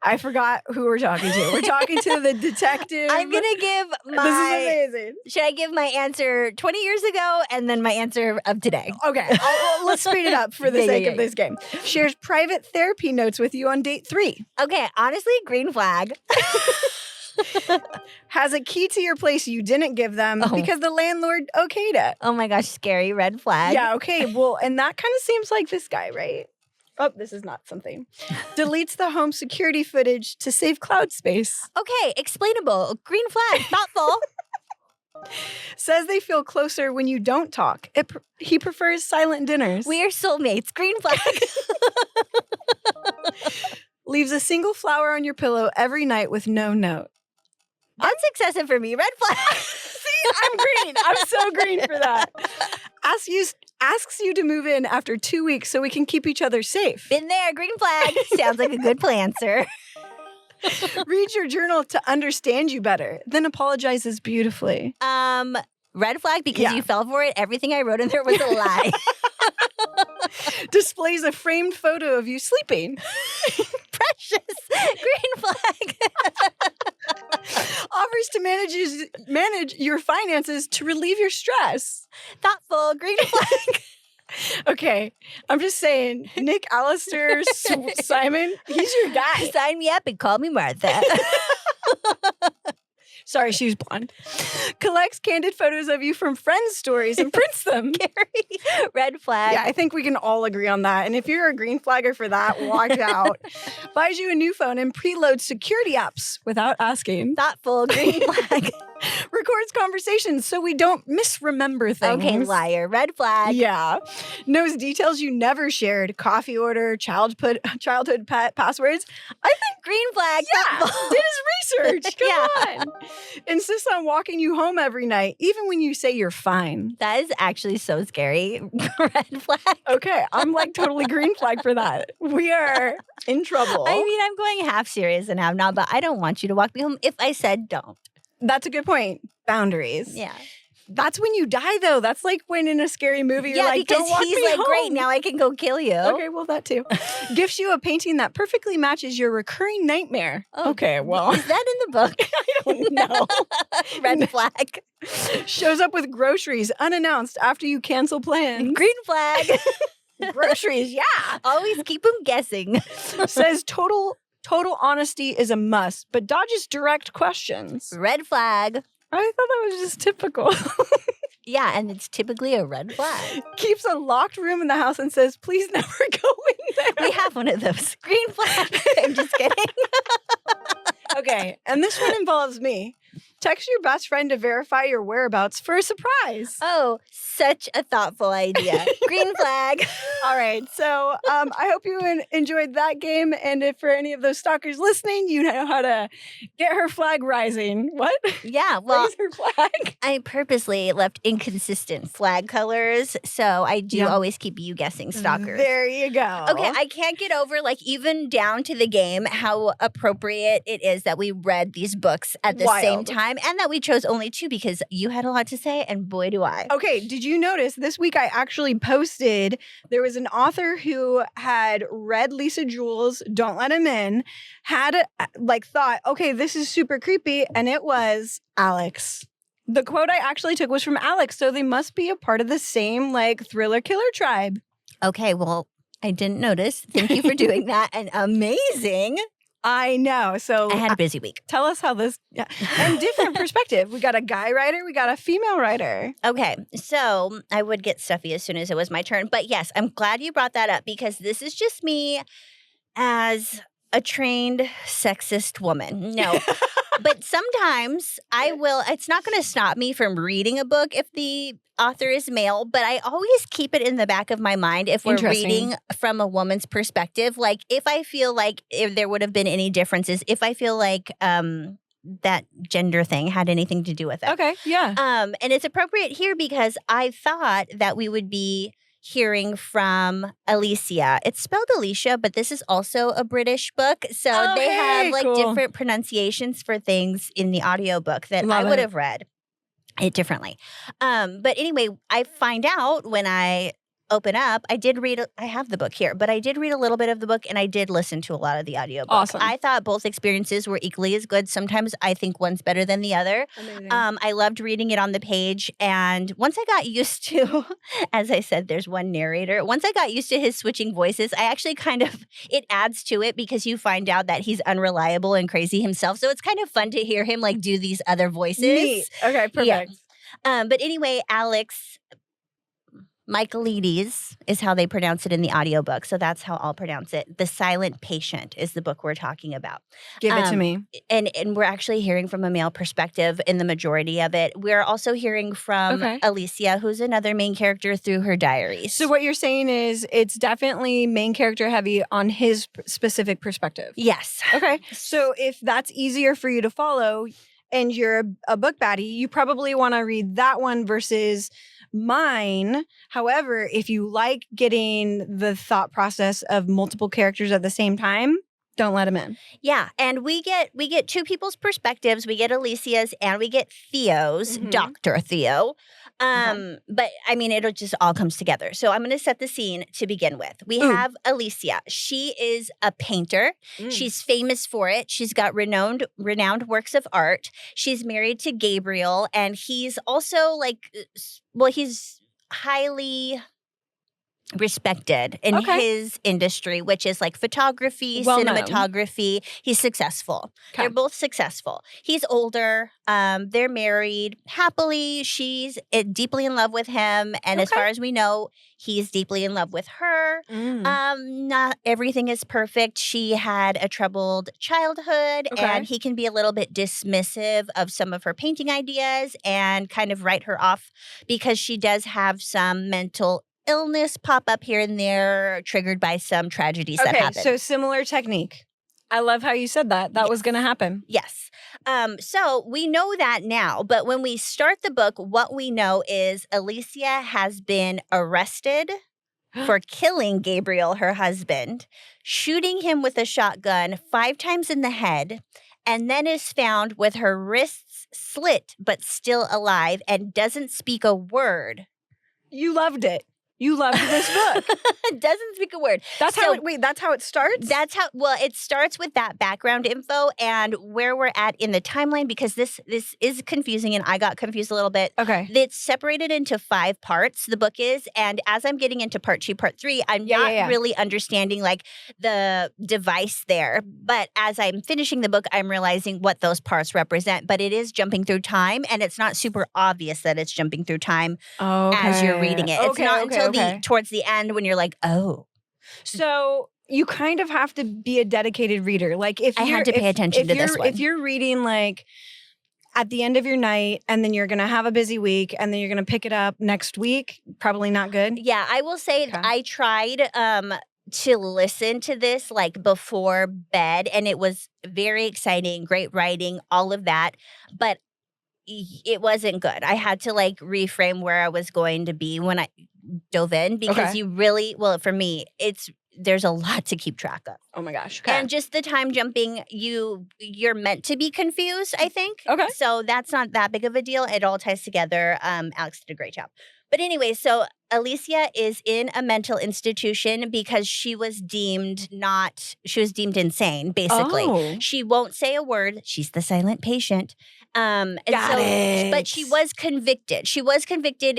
I forgot who we're talking to. We're talking to the detective. I'm gonna give This my. is amazing. Should I give my answer 20 years ago and then my answer of today? Okay, let's speed it up for the Yeah, sake yeah, of this game. Shares private therapy notes with you on date 3. Okay, honestly, green flag. Has a key to your place you didn't give them because the landlord okayed it. Oh my gosh, scary red flag. Yeah, okay. Well, and that kind of seems like this guy, right? Oh, this is not something. Deletes the home security footage to save cloud space. Okay, explainable. Green flag, thoughtful. Says they feel closer when you don't talk. He prefers silent dinners. We are soulmates. Green flag. Leaves a single flower on your pillow every night with no note. That's excessive for me. Red flag. See, I'm green. I'm so green for that. Asks you to move in after 2 weeks so we can keep each other safe. Been there. Green flag. Sounds like a good plan, sir. Reads your journal to understand you better, then apologizes beautifully. Red flag because Yeah. you fell for it. Everything I wrote in there was a lie. Displays a framed photo of you sleeping. Precious. Green flag. Offers to manage your finances to relieve your stress. Thoughtful. Green flag. Okay, I'm just saying, Nick Alistair Simon, he's your guy. Sign me up and call me Martha. Sorry, she was blonde. Collects candid photos of you from friends' stories and prints them. Scary. Red flag. Yeah, I think we can all agree on that. And if you're a green flagger for that, watch out. Buys you a new phone and preloads security apps without asking. Thoughtful. Green flag. Records conversations so we don't misremember things. Okay, liar. Red flag. Yeah. Knows details you never shared. Coffee order, childhood pet, passwords. I think Green flag. yeah, Thoughtful. did his research. Come Yeah. on. Insists on walking you home every night, even when you say you're fine. That is actually so scary. Red flag. Okay, I'm like totally green flag for that. We are in trouble. I mean, I'm going half serious and half not, but I don't want you to walk me home if I said don't. That's a good point. Boundaries. Yeah. That's when you die, though. That's like when in a scary movie, you're like, because don't walk he's me like, home. great, now I can go kill you. Okay, well, that too. Gifts you a painting that perfectly matches your recurring nightmare. Oh, okay, well, Is that in the book? I don't know. Red flag. Shows up with groceries unannounced after you cancel plans. Green flag. Groceries, yeah. Always keep them guessing. Says total honesty is a must, but dodges direct questions. Red flag. I thought that was just typical. Yeah, and it's typically a red flag. Keeps a locked room in the house and says, please never go in there. We have one of those. Green flag. I'm just kidding. Okay, and this one involves me. Text your best friend to verify your whereabouts for a surprise. Oh, such a thoughtful idea. Green flag. All right, so I hope you enjoyed that game. And if for any of those stalkers listening, you know how to get her flag rising. What? Yeah, well, Raise her flag. I purposely left inconsistent flag colors, so I do always keep you guessing stalkers. There you go. Okay, I can't get over, like, even down to the game, how appropriate it is that we read these books at the same time and that we chose only two because you had a lot to say, and boy, do I. Okay, did you notice this week I actually posted, there was an author who had read Lisa Jewell's Don't Let Him In, had thought, okay, this is super creepy, and it was Alex. The quote I actually took was from Alex, so they must be a part of the same like thriller killer tribe. Okay, well, I didn't notice. Thank you for doing that. And amazing. I know. So I had a busy week. tell us how this and different perspective. We got a guy writer, we got a female writer. Okay, so I would get stuffy as soon as it was my turn. But yes, I'm glad you brought that up because this is just me as a trained sexist woman. No. But sometimes I will, it's not going to stop me from reading a book if the author is male, but I always keep it in the back of my mind if we're reading from a woman's perspective. Like if I feel like if there would have been any differences, if I feel like that gender thing had anything to do with it. Okay, yeah. And it's appropriate here because I thought that we would be hearing from Alicia. It's spelled Alicia, but this is also a British book. So they have like different pronunciations for things in the audiobook that I would have read it differently. But anyway, I find out when I open up, I have the book here, but I did read a little bit of the book and I did listen to a lot of the audiobook. Awesome. I thought both experiences were equally as good. Sometimes I think one's better than the other. Amazing. I loved reading it on the page. And once I got used to, as I said, there's one narrator. Once I got used to his switching voices, I actually it adds to it because you find out that he's unreliable and crazy himself. So it's kind of fun to hear him like do these other voices. Neat. Okay, perfect. Yeah. But anyway, Michaelides is how they pronounce it in the audiobook. So that's how I'll pronounce it. The Silent Patient is the book we're talking about. Give it to me. And we're actually hearing from a male perspective in the majority of it. We're also hearing from Alicia, who's another main character through her diaries. So what you're saying is it's definitely main character heavy on his specific perspective. Yes. Okay. So if that's easier for you to follow and you're a book baddie, you probably want to read that one versus mine. However, if you like getting the thought process of multiple characters at the same time, Don't Let Him In. Yeah, and we get two people's perspectives. We get Alicia's and we get Theo's, Dr. Theo. But I mean, it'll just all comes together. So I'm going to set the scene to begin with. We have Alicia. She is a painter. She's famous for it. She's got renowned works of art. She's married to Gabriel, and he's also he's highly respected in his industry, which is like photography, cinematography. He's successful. Okay. They're both successful. He's older. They're married happily. She's deeply in love with him. And as far as we know, he's deeply in love with her. Not everything is perfect. She had a troubled childhood and he can be a little bit dismissive of some of her painting ideas and kind of write her off because she does have some mental illness pop up here and there, triggered by some tragedies that happen. So similar technique. I love how you said that. That was going to happen. Yes. So we know that now, but when we start the book, what we know is Alicia has been arrested for killing Gabriel, her husband, shooting him with a shotgun 5 times in the head, and then is found with her wrists slit but still alive and doesn't speak a word. You loved it. You loved this book. Doesn't speak a word. That's how it starts? Well, it starts with that background info and where we're at in the timeline because this is confusing and I got confused a little bit. Okay. It's separated into 5 parts, the book is, and as I'm getting into part 2, part 3, I'm not really understanding like the device there. But as I'm finishing the book, I'm realizing what those parts represent. But it is jumping through time and it's not super obvious that it's jumping through time as you're reading it. It's not until towards the end when you're like, oh. So you kind of have to be a dedicated reader. Like if I had to pay attention to this one. If you're reading like at the end of your night and then you're going to have a busy week and then you're going to pick it up next week, probably not good. Yeah, I will say I tried to listen to this like before bed and it was very exciting, great writing, all of that. But it wasn't good. I had to like reframe where I was going to be when I dove in because you really, well, for me, there's a lot to keep track of. Oh my gosh. And just the time jumping, you're meant to be confused, I think. Okay. So that's not that big of a deal. It all ties together. Alex did a great job. But anyway, so Alicia is in a mental institution because she was deemed insane, basically. Oh. She won't say a word. She's the silent patient. But she was convicted.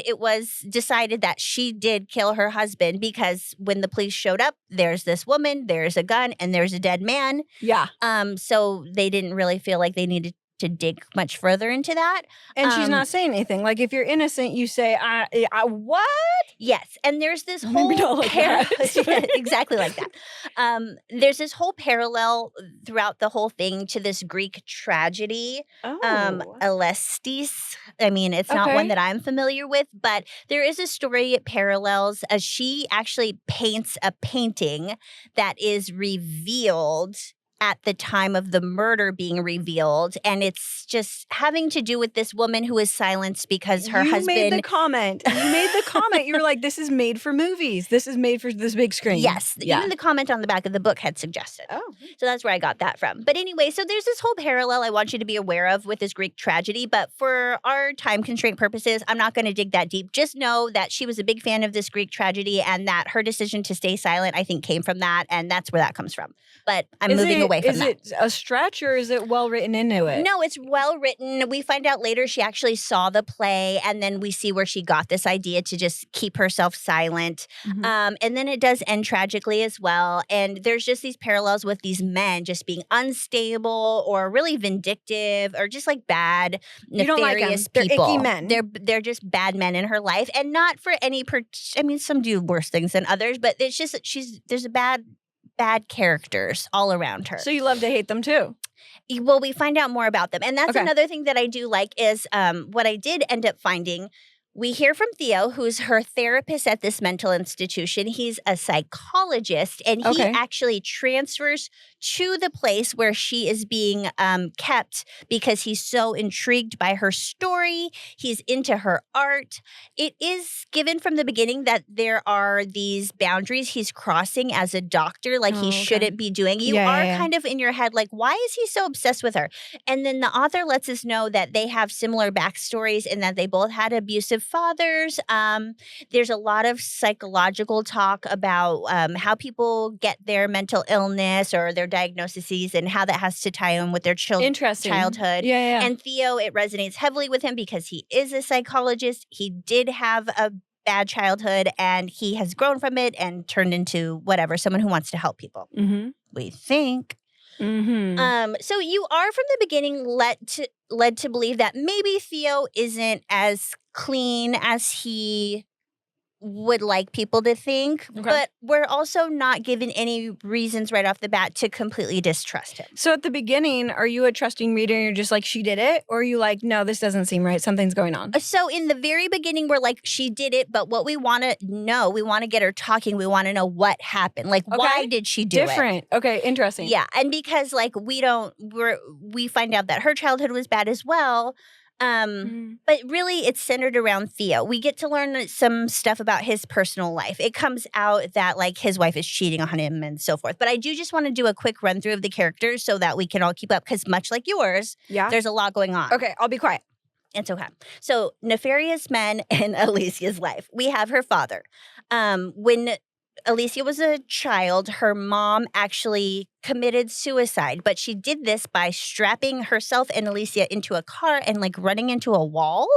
It was decided that she did kill her husband because when the police showed up, there's this woman, there's a gun, and there's a dead man. Yeah. So they didn't really feel like they needed to dig much further into that. And she's not saying anything. Like if you're innocent, you say, I what? Yes. And there's this whole exactly like that. There's this whole parallel throughout the whole thing to this Greek tragedy. Alestis. I mean, it's not one that I'm familiar with, but there is a story it parallels as she actually paints a painting that is revealed at the time of the murder being revealed. And it's just having to do with this woman who is silenced because her husband... You made the comment. You were like, this is made for movies. This is made for this big screen. Yes. Yeah. Even the comment on the back of the book had suggested. Oh. So that's where I got that from. But anyway, so there's this whole parallel I want you to be aware of with this Greek tragedy. But for our time constraint purposes, I'm not going to dig that deep. Just know that she was a big fan of this Greek tragedy and that her decision to stay silent, I think, came from that. And that's where that comes from. But I'm moving away from that. Is it a stretch or is it well written into it? No, it's well written. We find out later she actually saw the play and then we see where she got this idea to just keep herself silent. Mm-hmm. And then it does end tragically as well. And there's just these parallels with these men just being unstable or really vindictive or just like bad, nefarious you don't like them. people. They're icky men. They're just bad men in her life. And not for any, I mean, some do worse things than others, but it's just there's a bad characters all around her. So you love to hate them too. Well, we find out more about them. And that's another thing that I do like is what I did end up finding. We hear from Theo, who's her therapist at this mental institution. He's a psychologist, and he actually transfers to the place where she is being kept because he's so intrigued by her story. He's into her art. It is given from the beginning that there are these boundaries he's crossing as a doctor, like he shouldn't be doing. You are kind of in your head like, why is he so obsessed with her? And then the author lets us know that they have similar backstories and that they both had abusive fathers. There's a lot of psychological talk about how people get their mental illness or their diagnoses and how that has to tie in with their childhood. Yeah. And Theo, it resonates heavily with him because he is a psychologist. He did have a bad childhood, and he has grown from it and turned into whatever, someone who wants to help people. Mm-hmm. We think. Mm-hmm. So you are from the beginning led to believe that maybe Theo isn't as clean as he would like people to think, but we're also not given any reasons right off the bat to completely distrust him. So at the beginning, are you a trusting reader and you're just like, she did it? Or are you like, no, this doesn't seem right. Something's going on. So in the very beginning, we're like, she did it. But what we want to know, we want to get her talking. We want to know what happened. Like, why did she do it? Different. Okay, interesting. Yeah. And because like we find out that her childhood was bad as well. But really, it's centered around Theo. We get to learn some stuff about his personal life. It comes out that, like, his wife is cheating on him and so forth. But I do just want to do a quick run through of the characters so that we can all keep up, because much like yours, there's a lot going on. Okay, I'll be quiet. It's okay. So, nefarious men in Alicia's life. We have her father. When Alicia was a child, her mom actually committed suicide, but she did this by strapping herself and Alicia into a car and like running into a wall.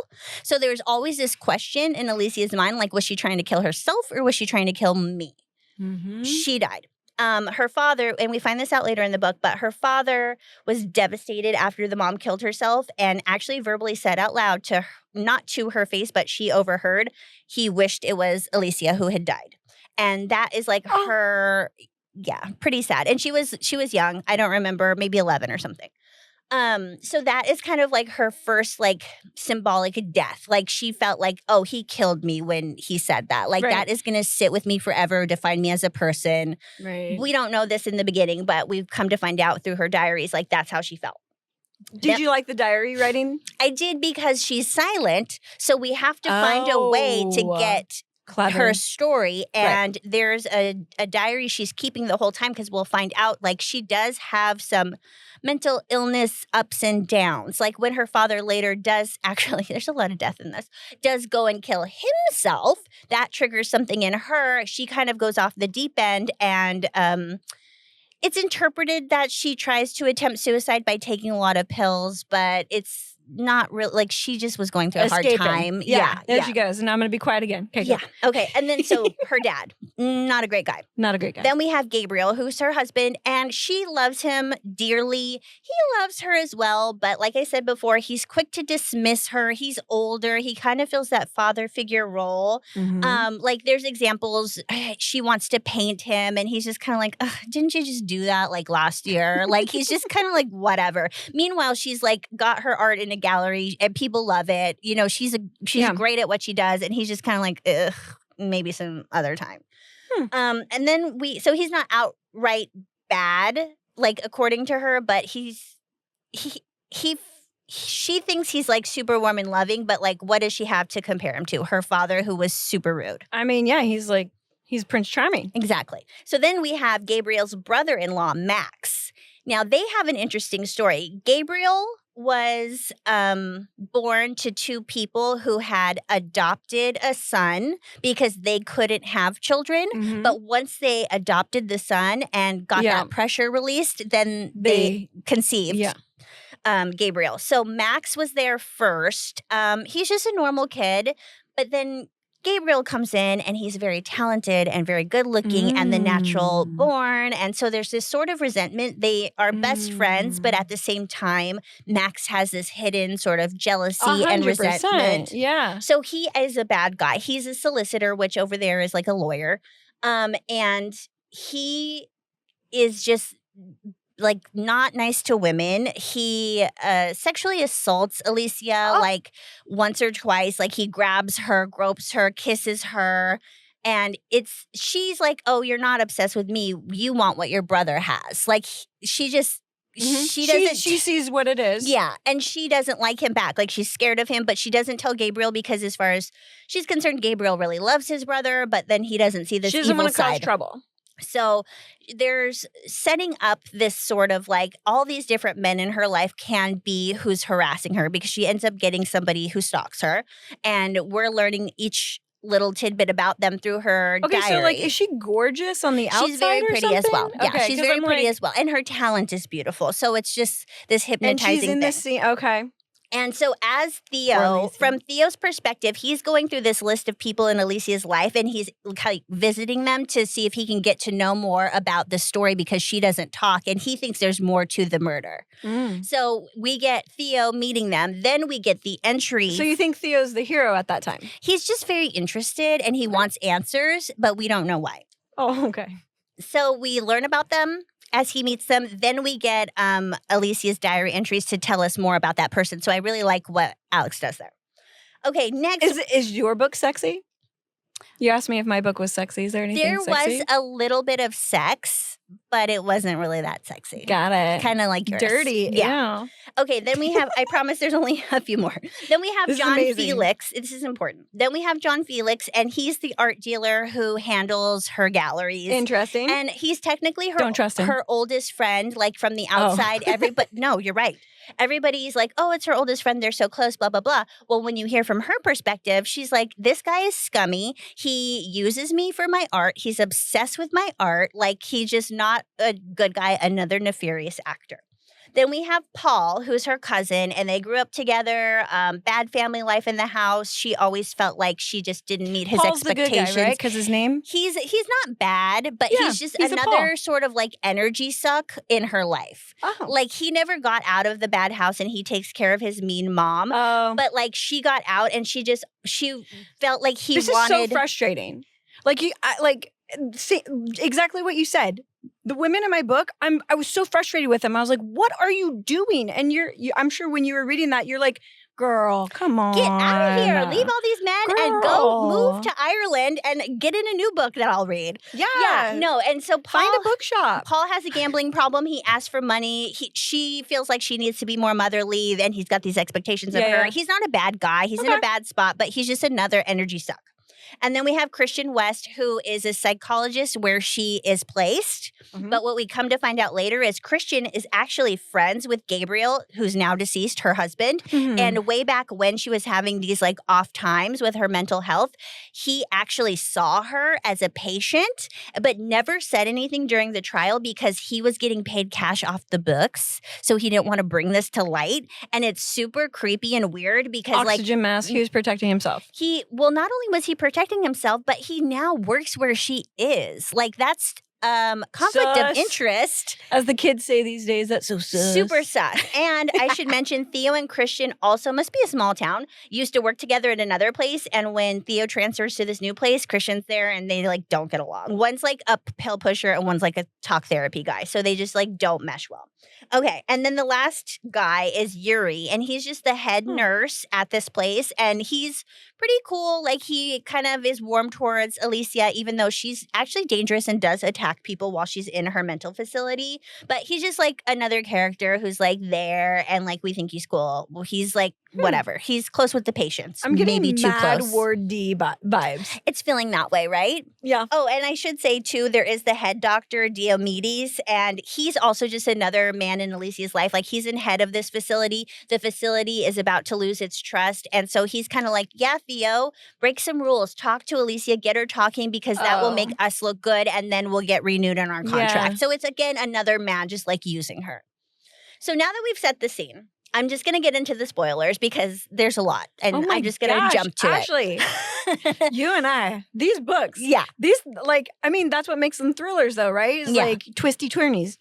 So there's always this question in Alicia's mind, like, was she trying to kill herself or was she trying to kill me? Mm-hmm. She died. Her father, and we find this out later in the book, but her father was devastated after the mom killed herself and actually verbally said out loud to her, not to her face, but she overheard, he wished it was Alicia who had died. And that is like her, pretty sad. And she was young. I don't remember, maybe 11 or something. So that is kind of like her first like symbolic death. Like she felt like, oh, he killed me when he said that. Like that is going to sit with me forever, define me as a person. Right. We don't know this in the beginning, but we've come to find out through her diaries, like that's how she felt. Did you like the diary writing? I did, because she's silent. So we have to find a way to get her story. And there's a diary she's keeping the whole time, because we'll find out like she does have some mental illness ups and downs. Like when her father later does actually, there's a lot of death in this, does go and kill himself, that triggers something in her. She kind of goes off the deep end, and it's interpreted that she tries to attempt suicide by taking a lot of pills, but it's not real. Like she just was going through a hard time. There she goes. And I'm going to be quiet again. Okay. Yeah. Okay. And then so her dad, not a great guy. Not a great guy. Then we have Gabriel, who's her husband, and she loves him dearly. He loves her as well. But like I said before, he's quick to dismiss her. He's older. He kind of feels that father figure role. Mm-hmm. Like there's examples. She wants to paint him and he's just kind of like, didn't you just do that like last year? Like he's just kind of like, whatever. Meanwhile, she's like got her art in a gallery and people love it. You know, she's great at what she does. And he's just kind of like, ugh, maybe some other time. And then so he's not outright bad, like according to her, but she thinks he's like super warm and loving, but like what does she have to compare him to? Her father, who was super rude. I mean, yeah, he's Prince Charming. Exactly. So then we have Gabriel's brother-in-law, Max. Now they have an interesting story. Gabriel was born to two people who had adopted a son because they couldn't have children. Mm-hmm. But once they adopted the son and got that pressure released, then they conceived Gabriel. So Max was there first. He's just a normal kid. But then Gabriel comes in and he's very talented and very good looking and the natural born. And so there's this sort of resentment. They are best friends, but at the same time, Max has this hidden sort of jealousy 100%. And resentment. Yeah. So he is a bad guy. He's a solicitor, which over there is like a lawyer. And he is just like not nice to women. He sexually assaults Alicia like once or twice. Like he grabs her, gropes her, kisses her. And she's like, oh, you're not obsessed with me. You want what your brother has. Like she just, she doesn't. She sees what it is. Yeah. And she doesn't like him back. Like she's scared of him, but she doesn't tell Gabriel because as far as she's concerned, Gabriel really loves his brother, but then he doesn't see this evil side. She doesn't want to cause trouble. So there's setting up this sort of like all these different men in her life can be who's harassing her because she ends up getting somebody who stalks her. And we're learning each little tidbit about them through her diary. So like, is she gorgeous on the outside? She's very pretty as well. Yeah, okay, she's very pretty as well. And her talent is beautiful. So it's just this hypnotizing and she's in thing. This scene. Okay. And so as Theo, from Theo's perspective, he's going through this list of people in Alicia's life, and he's kind of visiting them to see if he can get to know more about the story because she doesn't talk, and he thinks there's more to the murder. So we get Theo meeting them. Then we get the entry. So you think Theo's the hero at that time? He's just very interested, and he wants answers, but we don't know why. Oh, okay. So we learn about them as he meets them. Then we get Alicia's diary entries to tell us more about that person. So I really like what Alex does there. Okay, next. Is your book sexy? You asked me if my book was sexy. Is there anything sexy? There was a little bit of sex, but it wasn't really that sexy. Got it. Kind of like yours. Dirty. Yeah. Okay, then we have, I promise there's only a few more. Then we have John Felix. This is important. Then we have John Felix, and he's the art dealer who handles her galleries. Interesting. And he's technically Don't trust him. her oldest friend, like from the outside. But no, you're right. Everybody's like, oh, it's her oldest friend. They're so close, blah, blah, blah. Well, when you hear from her perspective, she's like, this guy is scummy. He uses me for my art. He's obsessed with my art. Like, he's just not a good guy, another nefarious actor. Then we have Paul, who's her cousin, and they grew up together. Bad family life in the house. She always felt like she just didn't meet his Paul's expectations. The good guy, right? Because his name? He's not bad, but he's just another sort of like energy suck in her life. Oh. Like, he never got out of the bad house, and he takes care of his mean mom. Oh. But like, she got out, and she felt like he this wanted. This is so frustrating. See, exactly what you said. The women in my book, I was so frustrated with them. I was like, "What are you doing?" And I'm sure when you were reading that, you're like, "Girl, come on, get out of here! Leave all these men and go move to Ireland and get in a new book that I'll read." Yeah, no. And so find a bookshop. Paul has a gambling problem. He asks for money. She feels like she needs to be more motherly, and he's got these expectations of her. Yeah. He's not a bad guy. He's in a bad spot, but he's just another energy suck. And then we have Christian West, who is a psychologist where she is placed. Mm-hmm. But what we come to find out later is Christian is actually friends with Gabriel, who's now deceased, her husband. Mm-hmm. And way back when she was having these like off times with her mental health, he actually saw her as a patient, but never said anything during the trial because he was getting paid cash off the books. So he didn't want to bring this to light. And it's super creepy and weird because oxygen mask, he was protecting himself. Not only was he protecting himself, but he now works where she is. Like, that's conflict of interest. As the kids say these days, that's so sus. Super sus. And I should mention Theo and Christian also must be a small town, used to work together at another place. And when Theo transfers to this new place, Christian's there and they like don't get along. One's like a pill pusher and one's like a talk therapy guy. So they just like don't mesh well. Okay. And then the last guy is Yuri, and he's just the head nurse at this place. And he's pretty cool. Like, he kind of is warm towards Alicia, even though she's actually dangerous and does attack people while she's in her mental facility. But he's just like another character who's like there, and like we think he's cool. Well, he's like whatever. He's close with the patients. I'm getting maybe too Mad close. Ward D vibes. It's feeling that way, right? Yeah. Oh, and I should say too, there is the head doctor, Diomedes, and he's also just another man in Alicia's life. Like, he's in head of this facility. The facility is about to lose its trust, and so he's kind of like, yeah, Theo, break some rules, talk to Alicia, get her talking, because that will make us look good, and then we'll get renewed on our contract. Yeah. So it's again another man just like using her. So now that we've set the scene, I'm just going to get into the spoilers because there's a lot, and I'm just going to jump to Ashley, you and I, these books. Yeah. These, like, I mean, that's what makes them thrillers though, right? It's like twisty turnies.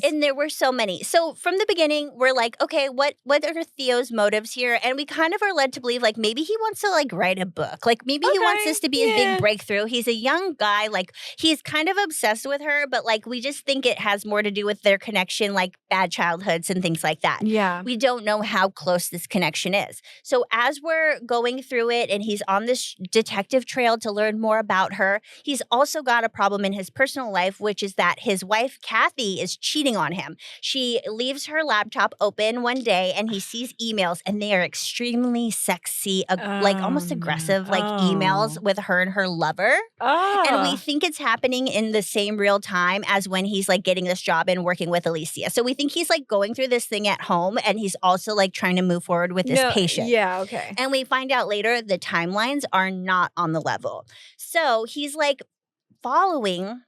And there were so many. So from the beginning, we're like, okay, what are Theo's motives here? And we kind of are led to believe like maybe he wants to like write a book. Like maybe he wants this to be his big breakthrough. He's a young guy. Like, he's kind of obsessed with her, but like we just think it has more to do with their connection, like bad childhoods and things like that. Yeah. We don't know how close this connection is. So as we're going through it and he's on this detective trail to learn more about her, he's also got a problem in his personal life, which is that his wife, Kathy, is cheating on him. She leaves her laptop open one day and he sees emails, and they are extremely sexy, like almost aggressive, like emails with her and her lover. And we think it's happening in the same real time as when he's like getting this job and working with Alicia. So we think he's like going through this thing at home, and he's also like trying to move forward with this patient. Yeah, okay. And we find out later the timelines are not on the level. So he's like following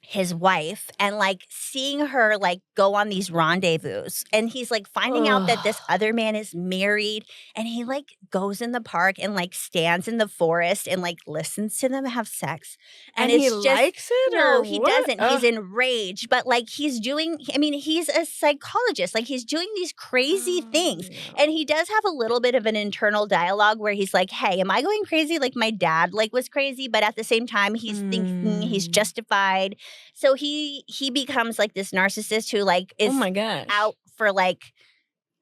his wife and like seeing her like go on these rendezvous, and he's like finding out that this other man is married, and he like goes in the park and like stands in the forest and like listens to them have sex, And it's he just, likes it? no, or he what? doesn't. He's enraged, but like he's a psychologist, like he's doing these crazy things, and he does have a little bit of an internal dialogue where he's like, hey, am I going crazy like my dad like was crazy? But at the same time he's thinking he's justified. So he becomes like this narcissist who like is Oh my gosh. out for like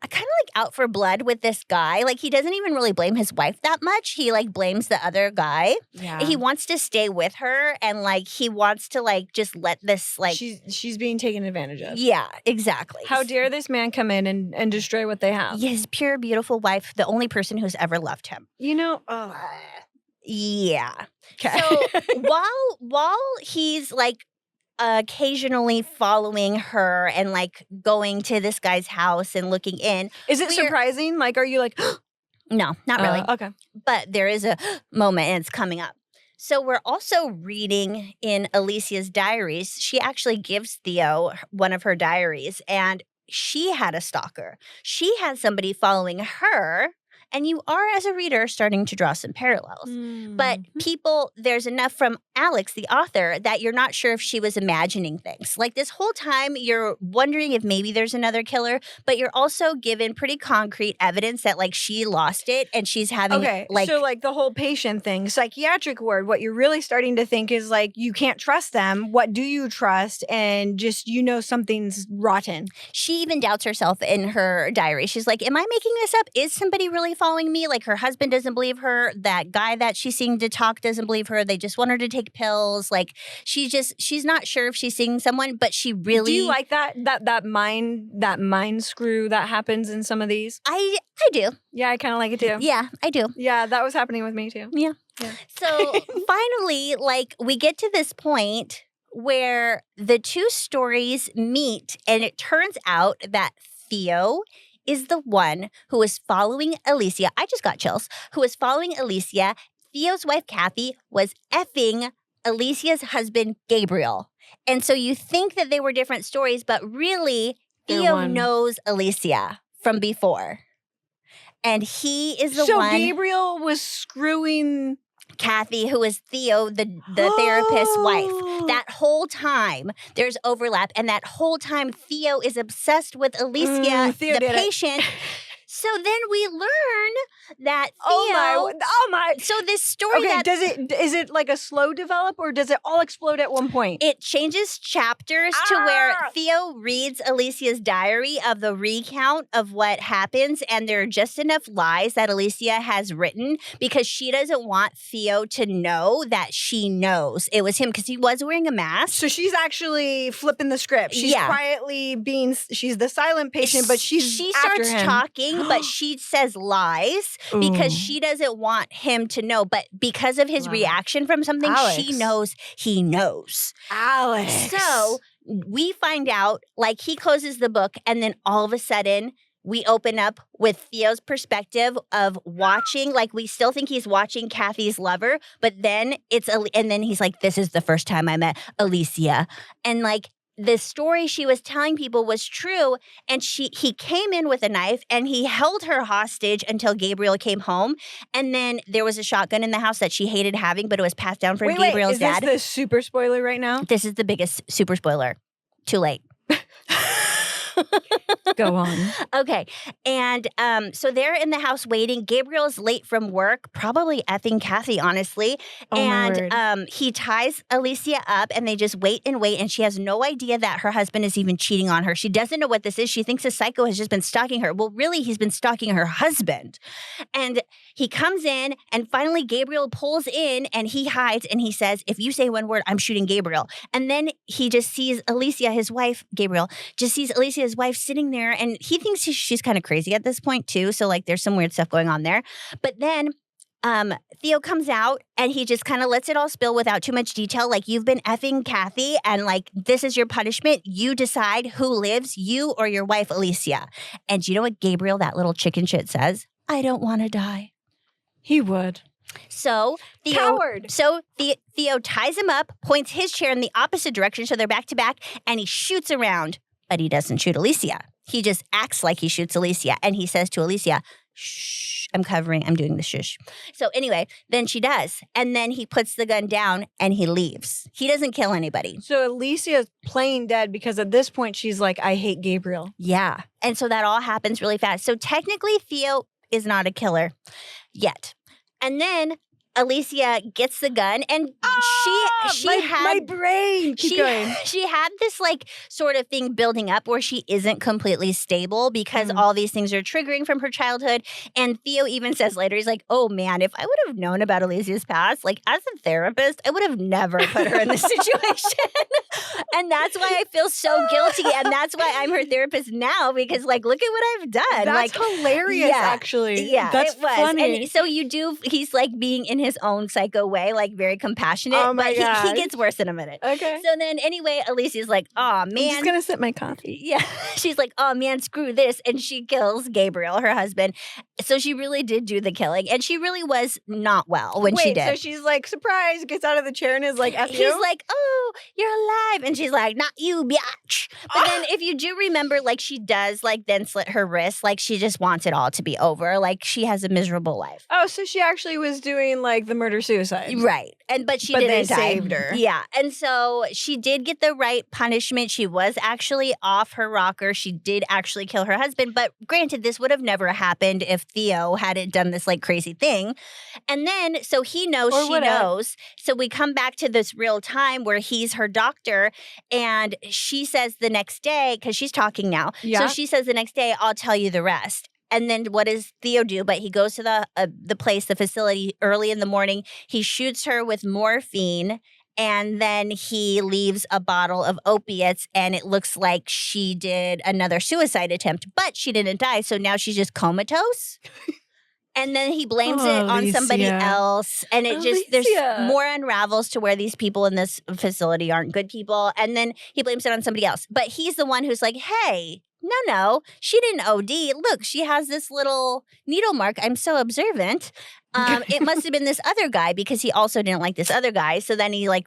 kind of like out for blood with this guy. Like he doesn't even really blame his wife that much. He like blames the other guy. Yeah. He wants to stay with her, and like he wants to like just let this like she's being taken advantage of. yeah, exactly. How dare this man come in and destroy what they have? His pure, beautiful wife, the only person who's ever loved him. You know, Yeah. okay. So while he's like occasionally following her and like going to this guy's house and looking in. Is it surprising? Like, are you like, no, not really. Okay. But there is a moment and it's coming up. So we're also reading in Alicia's diaries. She actually gives Theo one of her diaries, and she had a stalker. She had somebody following her. And you are, as a reader, starting to draw some parallels. But there's enough from Alex, the author, that you're not sure if she was imagining things. Like this whole time, you're wondering if maybe there's another killer, but you're also given pretty concrete evidence that like she lost it and she's having so like the whole patient thing, psychiatric word, what you're really starting to think is like you can't trust them. What do you trust? And just, something's rotten. She even doubts herself in her diary. She's like, am I making this up? Is somebody really following me? Like her husband doesn't believe her. That guy that she's seeing to talk doesn't believe her. They just want her to take pills. Like she's not sure if she's seeing someone, but she really. Do you like that mind screw that happens in some of these? I do. Yeah, I kind of like it too. Yeah, I do. Yeah, that was happening with me too. Yeah. So finally, like we get to this point where the two stories meet, and it turns out that Theo is the one who is following Alicia. I just got chills. Who is following Alicia. Theo's wife, Kathy, was effing Alicia's husband, Gabriel. And so you think that they were different stories, but really, Theo knows Alicia from before. And he is the one. So Gabriel was screwing Kathy, who is Theo, the therapist's wife. That whole time, there's overlap. And that whole time, Theo is obsessed with Alicia, the patient. So then we learn that Theo. Oh my! So this story. Okay, is it like a slow develop, or does it all explode at one point? It changes chapters to where Theo reads Alicia's diary of the recount of what happens, and there are just enough lies that Alicia has written because she doesn't want Theo to know that she knows it was him because he was wearing a mask. So she's actually flipping the script. She's quietly she's the silent patient, but she starts talking. But she says lies because she doesn't want him to know. But because of his reaction from something, she knows he knows. Alex. So we find out, like, he closes the book, and then all of a sudden, we open up with Theo's perspective of watching. Like, we still think he's watching Kathy's lover, but then and then he's like, this is the first time I met Alicia. And, like, the story she was telling people was true, and he came in with a knife and he held her hostage until Gabriel came home. And then there was a shotgun in the house that she hated having, but it was passed down from Gabriel's dad. Is this the super spoiler right now? This is the biggest super spoiler. Too late. Go on. Okay. And so they're in the house waiting. Gabriel's late from work, probably effing Kathy, honestly. And he ties Alicia up, and they just wait. And she has no idea that her husband is even cheating on her. She doesn't know what this is. She thinks a psycho has just been stalking her. Well, really, he's been stalking her husband. And he comes in, and finally Gabriel pulls in, and he hides, and he says, if you say one word, I'm shooting Gabriel. And then he just sees Alicia, his wife, Gabriel, just sees Alicia's wife sitting there, and he thinks she's kind of crazy at this point too. So like there's some weird stuff going on there. But then Theo comes out, and he just kind of lets it all spill without too much detail. Like, you've been effing Kathy, and like, this is your punishment. You decide who lives, you or your wife, Alicia. And you know what Gabriel, that little chicken shit, says? I don't want to die. He would. So Theo ties him up, points his chair in the opposite direction so they're back to back, and he shoots around, but he doesn't shoot Alicia. He just acts like he shoots Alicia, and he says to Alicia, shh, I'm doing the shush. So anyway, then she does, and then he puts the gun down and he leaves. He doesn't kill anybody. So Alicia's plain dead because at this point she's like, I hate Gabriel. Yeah, and so that all happens really fast. So technically Theo is not a killer yet. And then Alicia gets the gun, and she had my brain. She had this like sort of thing building up where she isn't completely stable because all these things are triggering from her childhood. And Theo even says later, he's like, "Oh man, if I would have known about Alicia's past, like as a therapist, I would have never put her in this situation." And that's why I feel so guilty, and that's why I'm her therapist now because like look at what I've done. That's like hilarious, actually. Yeah, that's it was. funny. And so he's like being in his own psycho way, like very compassionate. Oh my but he gets worse in a minute. Okay. So then anyway, Alicia's like, oh man. I'm just gonna sip my coffee. Yeah. She's like, oh man, screw this. And she kills Gabriel, her husband. So she really did do the killing. And she really was not well when she did. So she's like, surprise, gets out of the chair and is like, F He's you? like, oh, you're alive. And she's like, not you, biatch. But then if you do remember, like she does like then slit her wrist. Like she just wants it all to be over. Like she has a miserable life. Oh, so she actually was doing like the murder-suicide. Right. But she didn't they die. saved her. Yeah. And so she did get the right punishment. She was actually off her rocker. She did actually kill her husband. But granted, this would have never happened if Theo hadn't done this like crazy thing. And then, so he knows she knows. So we come back to this real time where he's her doctor and she says the next day, because she's talking now. Yeah. So she says the next day, I'll tell you the rest. And then what does Theo do? But he goes to the place, the facility early in the morning. He shoots her with morphine. And then he leaves a bottle of opiates, and it looks like she did another suicide attempt, but she didn't die. So now she's just comatose. And then he blames it on somebody else. And it just, there's more unravels to where these people in this facility aren't good people. And then he blames it on somebody else. But he's the one who's like, hey, no, she didn't OD. Look, she has this little needle mark. I'm so observant. It must have been this other guy because he also didn't like this other guy. So then he like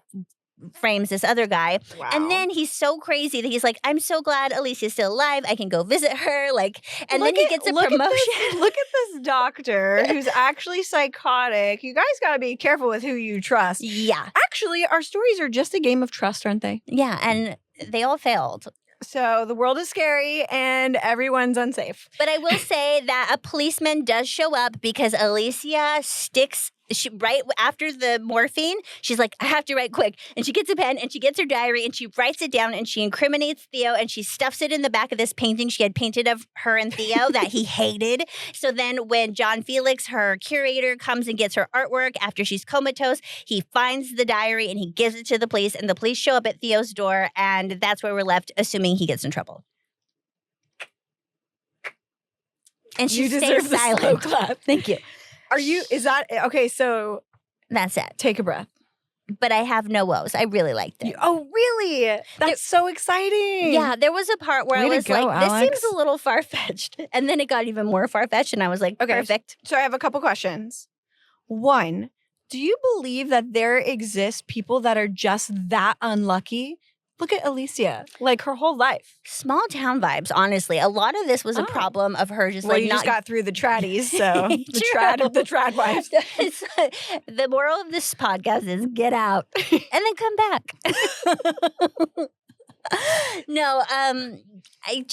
frames this other guy. Wow. And then he's so crazy that he's like, I'm so glad Alicia's still alive. I can go visit her. Like, and then he gets a promotion. Look at this doctor who's actually psychotic. You guys got to be careful with who you trust. Yeah. Actually, our stories are just a game of trust, aren't they? Yeah. And they all failed. So the world is scary and everyone's unsafe. But I will say that a policeman does show up because Alicia sticks. Right after the morphine, she's like, I have to write quick. And she gets a pen and she gets her diary and she writes it down and she incriminates Theo and she stuffs it in the back of this painting she had painted of her and Theo that he hated. So then when John Felix, her curator, comes and gets her artwork after she's comatose, he finds the diary and he gives it to the police and the police show up at Theo's door and that's where we're left, assuming he gets in trouble. And she stays silent. Slow clap. Thank you. Okay, so that's it. Take a breath. But I have no woes. I really liked it. Oh, really? That's so exciting. Yeah, there was a part where I was like, this seems a little far-fetched. And then it got even more far-fetched and I was like, okay, perfect. So I have a couple questions. One, do you believe that there exist people that are just that unlucky? Look at Alicia, like her whole life. Small town vibes, honestly. A lot of this was a problem of her just you just got through the traddies, so the trad wives. The moral of this podcast is get out and then come back. No, I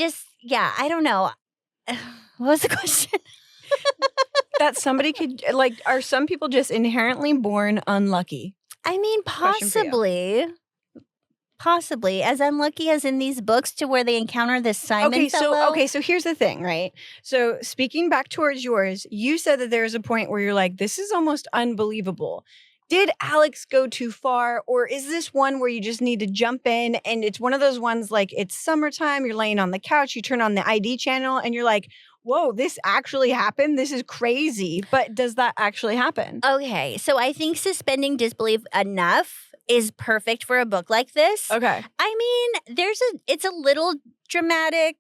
don't know. What was the question? That somebody could, like, are some people just inherently born unlucky? I mean, possibly. Possibly, as unlucky as in these books to where they encounter this Simon fellow. So here's the thing, right? So speaking back towards yours, you said that there was a point where you're like, this is almost unbelievable. Did Alex go too far? Or is this one where you just need to jump in and it's one of those ones like it's summertime, you're laying on the couch, you turn on the ID channel and you're like, whoa, this actually happened? This is crazy. But does that actually happen? Okay, so I think suspending disbelief enough is perfect for a book like this. Okay. I mean, it's a little dramatic.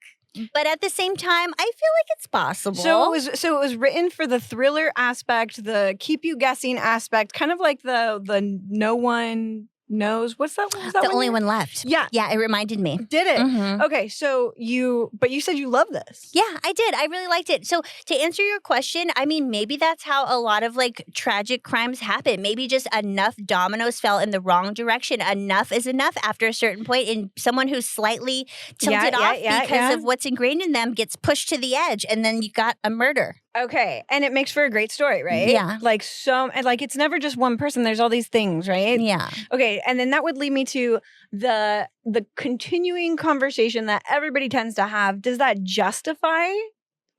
But at the same time, I feel like it's possible. So it was written for the thriller aspect, the keep you guessing aspect, kind of like the no one knows. What's that? Was that the only one left. Yeah. Yeah, it reminded me. Did it? Mhm. Okay, so you said you love this. Yeah, I did. I really liked it. So to answer your question, I mean, maybe that's how a lot of like tragic crimes happen. Maybe just enough dominoes fell in the wrong direction. Enough is enough after a certain point, and someone who's slightly tilted off because of what's ingrained in them gets pushed to the edge, and then you got a murder. Okay, and it makes for a great story, right? Yeah. Like and like it's never just one person. There's all these things, right? Yeah. Okay, and then that would lead me to the continuing conversation that everybody tends to have. Does that justify?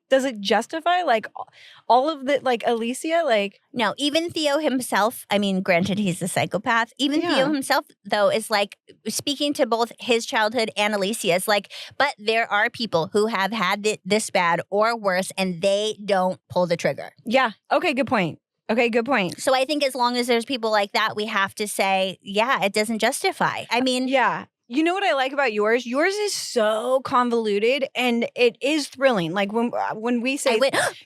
Does it justify like all of the like Alicia? Like No, even Theo himself, I mean, granted he's a psychopath. Even Theo himself, though, is like speaking to both his childhood and Alicia's like, but there are people who have had it this bad or worse and they don't pull the trigger. Yeah. Okay, good point. So I think as long as there's people like that, we have to say, yeah, it doesn't justify. I mean, yeah. You know what I like about yours? Yours is so convoluted and it is thrilling. Like when we say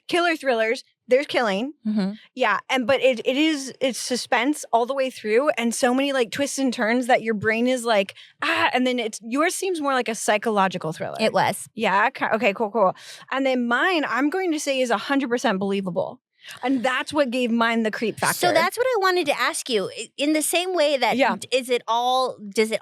killer thrillers, there's killing. Mm-hmm. Yeah. But it's suspense all the way through and so many like twists and turns that your brain is like, and then yours seems more like a psychological thriller. It was. Yeah. Okay, cool. And then mine, I'm going to say is 100% believable. And that's what gave mine the creep factor. So that's what I wanted to ask you. In the same way that does it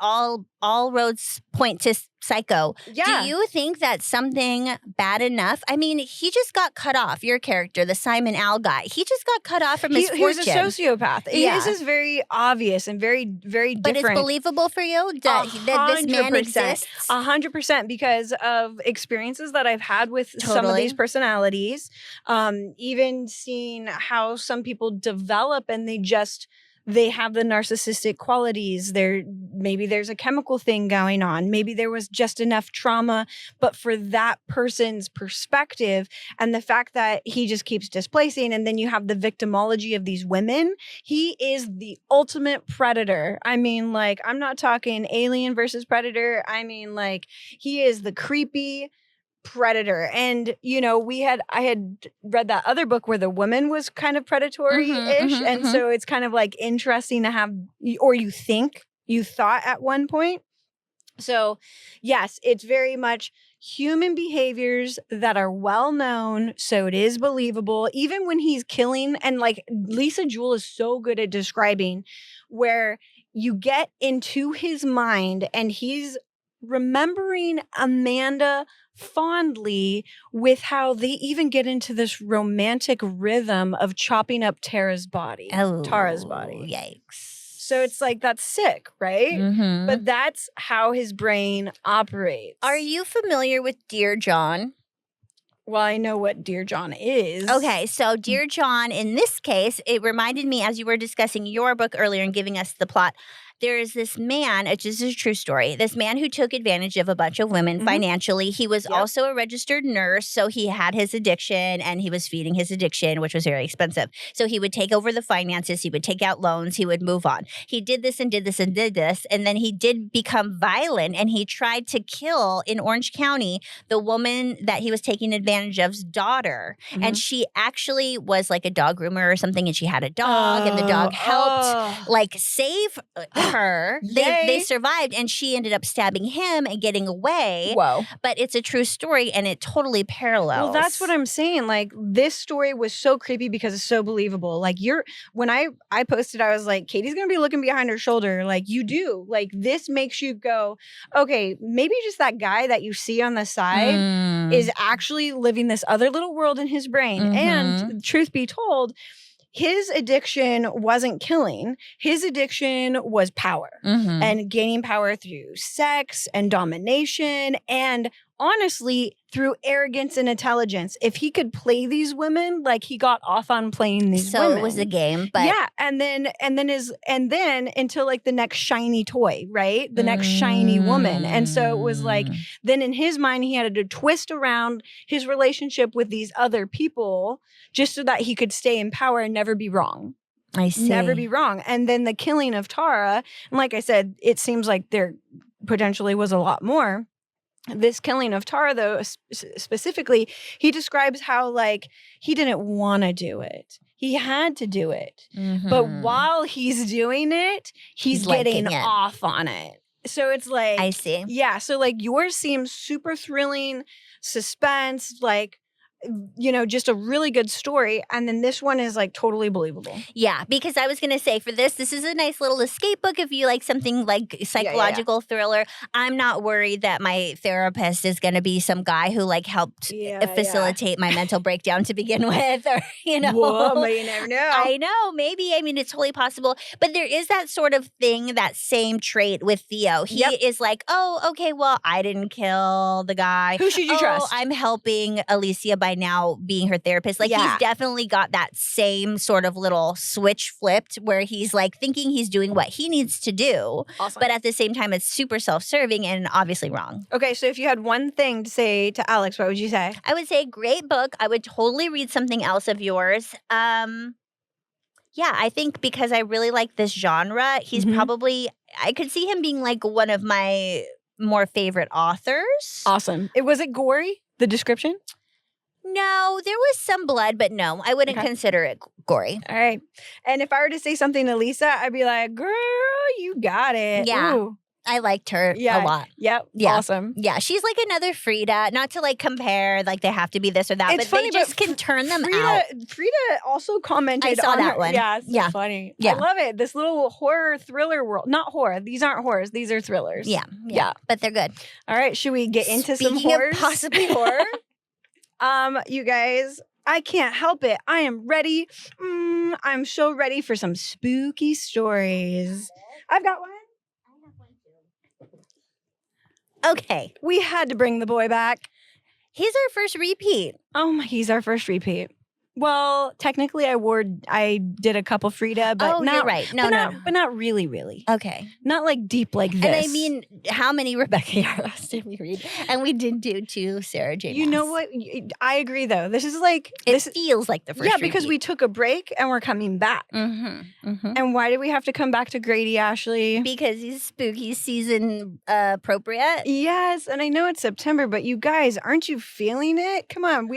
all roads point to Psycho? Yeah. Do you think that something bad enough? I mean, he just got cut off. Your character, the Simon Owl guy, he just got cut off from his fortune. He was a sociopath. Yeah. This is very obvious and very, very different. But it's believable for you that this man exists? 100% because of experiences that I've had with some of these personalities. Even seeing how some people develop and they have the narcissistic qualities. Maybe there's a chemical thing going on. Maybe there was just enough trauma, but for that person's perspective and the fact that he just keeps displacing, and then you have the victimology of these women, he is the ultimate predator. I mean, like, I'm not talking Alien versus Predator. I mean, like, he is the creepy predator. And I had read that other book where the woman was kind of predatory-ish, and so it's kind of like interesting to have, or you thought at one point. So yes, it's very much human behaviors that are well known, so it is believable even when he's killing. And like Lisa Jewell is so good at describing where you get into his mind and he's remembering Amanda fondly, with how they even get into this romantic rhythm of chopping up Tara's body. Yikes. So it's like, that's sick, right? Mm-hmm. But that's how his brain operates. Are you familiar with Dear John? Well, I know what Dear John is. Okay, so Dear John, in this case, it reminded me as you were discussing your book earlier and giving us the plot. There is this man, this is a true story, this man who took advantage of a bunch of women financially. He was also a registered nurse, so he had his addiction and he was feeding his addiction, which was very expensive. So he would take over the finances, he would take out loans, he would move on. He did this and did this and did this, and then he did become violent and he tried to kill in Orange County the woman that he was taking advantage of's daughter. And she actually was like a dog groomer or something, and she had a dog and the dog helped like save her. They survived, and she ended up stabbing him and getting away. Whoa. But it's a true story and it totally parallels. Well, that's what I'm saying. Like, this story was so creepy because it's so believable. Like, when I posted, I was like, Katie's gonna be looking behind her shoulder. Like, you do. Like, this makes you go, okay, maybe just that guy that you see on the side is actually living this other little world in his brain. And truth be told, his addiction wasn't killing. His addiction was power and gaining power through sex and domination and honestly through arrogance and intelligence. If he could play these women, like, he got off on playing these women. So it was a game, but yeah, and then until like the next shiny toy, right? The next shiny woman. And so it was like, then in his mind, he had to twist around his relationship with these other people just so that he could stay in power and never be wrong. I see. Never be wrong. And then the killing of Tara, and like I said, it seems like there potentially was a lot more. this killing of Tara, though, specifically, he describes how, like, he didn't want to do it. He had to do it. But while he's doing it, he's getting off on it. So it's like... I see. Yeah. So, like, yours seems super thrilling, suspense, like, you know, just a really good story. And then this one is, like, totally believable. Yeah, because I was going to say for this is a nice little escape book if you like something like psychological thriller. I'm not worried that my therapist is going to be some guy who, like, helped facilitate my mental breakdown to begin with, or, you know. Whoa, but you never know. I know, maybe. I mean, it's totally possible. But there is that sort of thing, that same trait with Theo. He is like, oh, okay, well, I didn't kill the guy. Who should you trust? I'm helping Alicia by now being her therapist. Like, he's definitely got that same sort of little switch flipped where he's like thinking he's doing what he needs to do. Awesome. But at the same time, it's super self-serving and obviously wrong. Okay, so if you had one thing to say to Alex, what would you say? I would say great book. I would totally read something else of yours. Yeah, I think because I really like this genre, he's probably, I could see him being like one of my more favorite authors. Awesome. Was it gory, the description? No, there was some blood, but no, I wouldn't consider it gory. All right. And if I were to say something to Lisa, I'd be like, girl, you got it. Yeah. Ooh. I liked her a lot. Yep. Yeah. Awesome. Yeah. She's like another Frida. Not to like compare, like they have to be this or that, It's but funny, they just can turn them out. Frida also commented I saw on that her. one. Yeah. It's so funny. Yeah. I love it. This little horror thriller world. Not horror. These aren't horrors. These are thrillers. Yeah. But they're good. All right. Should we get into Speaking some horrors? of possibly horror. You guys, I can't help it. I am ready. I'm so ready for some spooky stories. I've got one. I have one too. Okay. We had to bring the boy back. He's our first repeat. Oh my, he's our first repeat. Well, technically I did a couple Frida, but not you're right. No. But not really. Okay. Not like deep like this. And I mean, how many Rebecca Yarros did we read? And we did do 2 Sarah J. You Maas. know what? I agree though. This is like It feels like the first Yeah, because repeat. we took a break and we're coming back. And why did we have to come back to Grady, Ashley? Because he's spooky season appropriate. Yes, and I know it's September, but you guys, aren't you feeling it? Come on,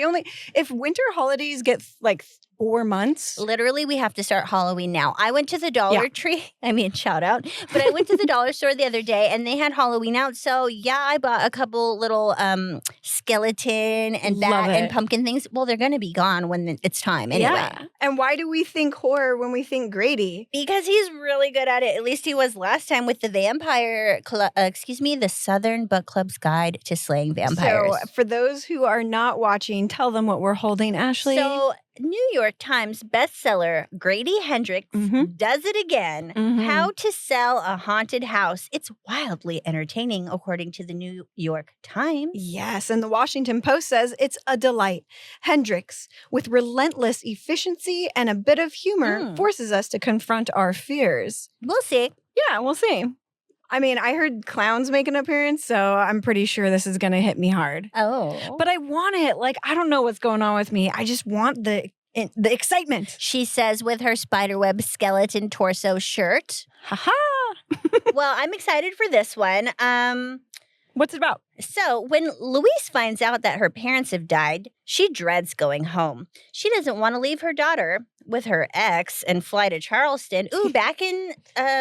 if winter holidays get like 4 months. Literally, we have to start Halloween now. I went to the Dollar Tree. I mean, shout out. But I went to the dollar store the other day and they had Halloween out. So yeah, I bought a couple little skeleton and bat and pumpkin things. Well, they're going to be gone when it's time anyway. Yeah. And why do we think horror when we think Grady? Because he's really good at it. At least he was last time with the the Southern Book Club's Guide to Slaying Vampires. So for those who are not watching, tell them what we're holding, Ashley. So New York Times bestseller Grady Hendrix does it again. How to Sell a Haunted House. It's wildly entertaining, according to the New York Times. Yes, and the Washington Post says it's a delight. Hendrix, with relentless efficiency and a bit of humor, forces us to confront our fears. We'll see. Yeah, we'll see. I mean, I heard clowns make an appearance, so I'm pretty sure this is going to hit me hard. Oh. But I want it. Like, I don't know what's going on with me. I just want the excitement. She says with her spiderweb skeleton torso shirt. Ha-ha! Well, I'm excited for this one. What's it about? So, when Louise finds out that her parents have died, she dreads going home. She doesn't want to leave her daughter with her ex and fly to Charleston. Ooh, back in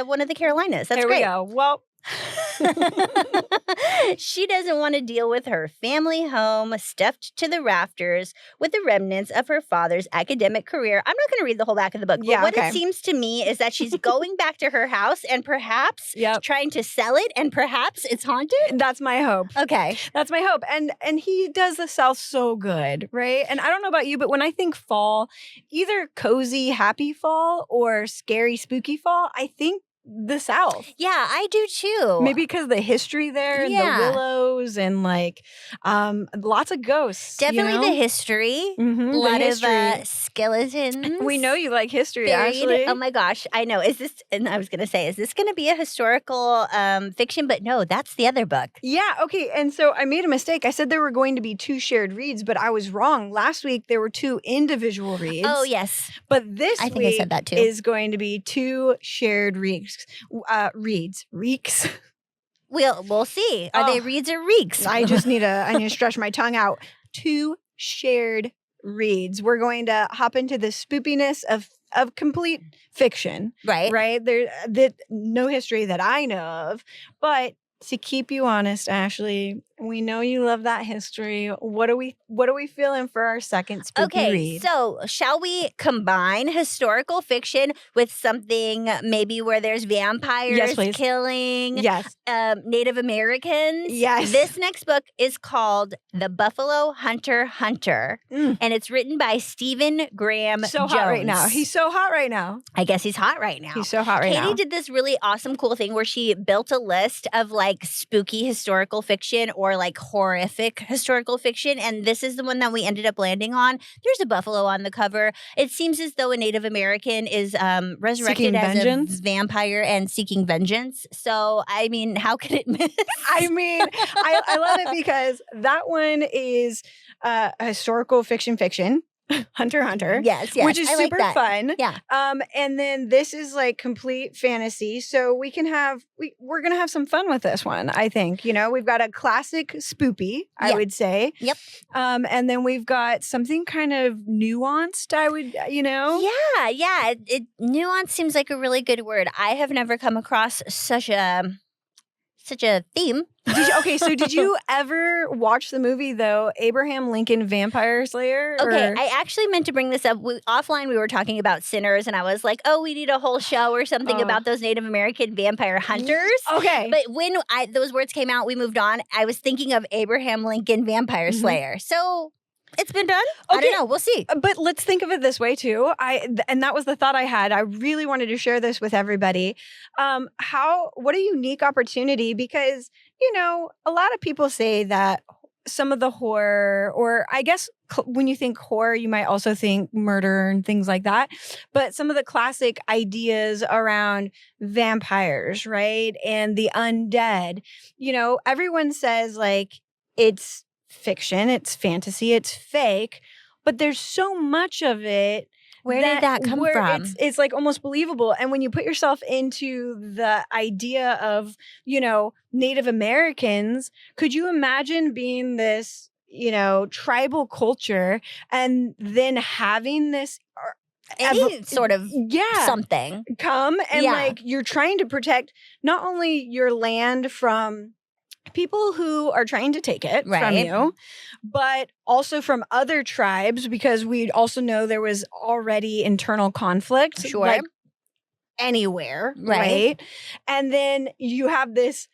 one of the Carolinas. That's great. There we go. Well, she doesn't want to deal with her family home stuffed to the rafters with the remnants of her father's academic career. I'm not going to read the whole back of the book, but what it seems to me is that she's going back to her house and perhaps trying to sell it, and perhaps it's haunted. That's my hope. Okay. That's my hope. And he does the South so good, right? And I don't know about you, but when I think fall, either cozy, happy fall or scary, spooky fall, I think the South. Yeah, I do too. Maybe because of the history there and the willows and like lots of ghosts. Definitely the history. A lot of skeletons. We know you like history, buried. Ashley. Oh my gosh. I know. Is this going to be a historical fiction? But no, that's the other book. Yeah. Okay. And so I made a mistake. I said there were going to be 2 shared reads, but I was wrong. Last week there were 2 individual reads. Oh, yes. But this I think week I said that too. Is going to be 2 shared reads. Reeks. We'll see. Are they reads or reeks? I need to stretch my tongue out. 2 shared reads. We're going to hop into the spoopiness of complete fiction. Right. There no history that I know of, but to keep you honest, Ashley, we know you love that history. What are we feeling for our second spooky read? So shall we combine historical fiction with something maybe where there's vampires killing Native Americans? Yes. This next book is called The Buffalo Hunter Hunter, and it's written by Stephen Graham Jones. Hot right now. He's so hot right now. I guess he's hot right now. He's so hot right now. Katie did this really awesome, cool thing where she built a list of like spooky historical fiction or like horrific historical fiction, and this is the one that we ended up landing on. There's a buffalo on the cover. It seems as though a Native American is resurrected as a vampire and seeking vengeance. So, I mean, how could it miss? I mean, I love it because that one is a historical fiction. Hunter x Hunter. Yes. Which is super fun. Yeah. And then this is like complete fantasy. So we're gonna have some fun with this one, I think. You know, we've got a classic spoopy, I would say. Yep. And then we've got something kind of nuanced, Yeah. Nuance seems like a really good word. I have never come across such a theme. Did you ever watch the movie, though, Abraham Lincoln Vampire Slayer? Okay, I actually meant to bring this up. Offline, we were talking about Sinners, and I was like, we need a whole show or something about those Native American vampire hunters. Okay. But when those words came out, we moved on. I was thinking of Abraham Lincoln Vampire Slayer. So it's been done. Okay. I don't know. We'll see. But let's think of it this way, too. And that was the thought I had. I really wanted to share this with everybody. What a unique opportunity, because, a lot of people say that some of the horror, or I guess when you think horror, you might also think murder and things like that. But some of the classic ideas around vampires, right? And the undead, everyone says like it's fiction, it's fantasy, it's fake, but there's so much of it. Where did that come from? It's like almost believable. And when you put yourself into the idea of, Native Americans, could you imagine being this, tribal culture and then having this any sort of something come and like you're trying to protect not only your land from people who are trying to take it from you, but also from other tribes, because we also know there was already internal conflict. Sure. Like anywhere, right? And then you have this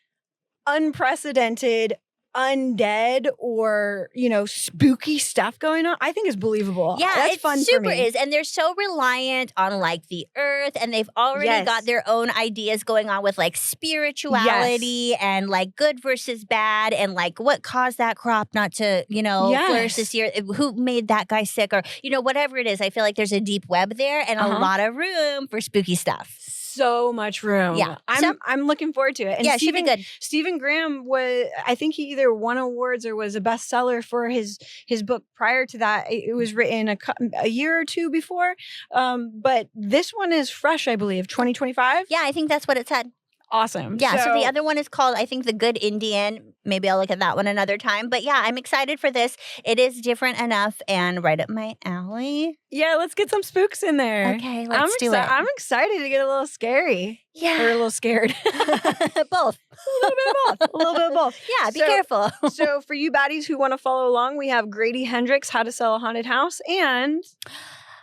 unprecedented undead or spooky stuff going on. I think is believable. Yeah, that's it fun super for me. is, and they're so reliant on like the earth, and they've already got their own ideas going on with like spirituality and like good versus bad, and like what caused that crop not to flourish this year, who made that guy sick, or whatever it is. I feel like there's a deep web there and a lot of room for spooky stuff. So much room. Yeah. I'm looking forward to it. And should be good. Stephen Graham I think he either won awards or was a bestseller for his book prior to that. It was written a year or two before. But this one is fresh, I believe, 2025. Yeah, I think that's what it said. Awesome. Yeah, so the other one is called, I think, The Good Indian. Maybe I'll look at that one another time. But yeah, I'm excited for this. It is different enough and right up my alley. Yeah, let's get some spooks in there. Okay, let's do it. I'm excited to get a little scary. Yeah. Or a little scared. Both. A little bit of both. Yeah, be careful. So for you baddies who want to follow along, we have Grady Hendrix, How to Sell a Haunted House, and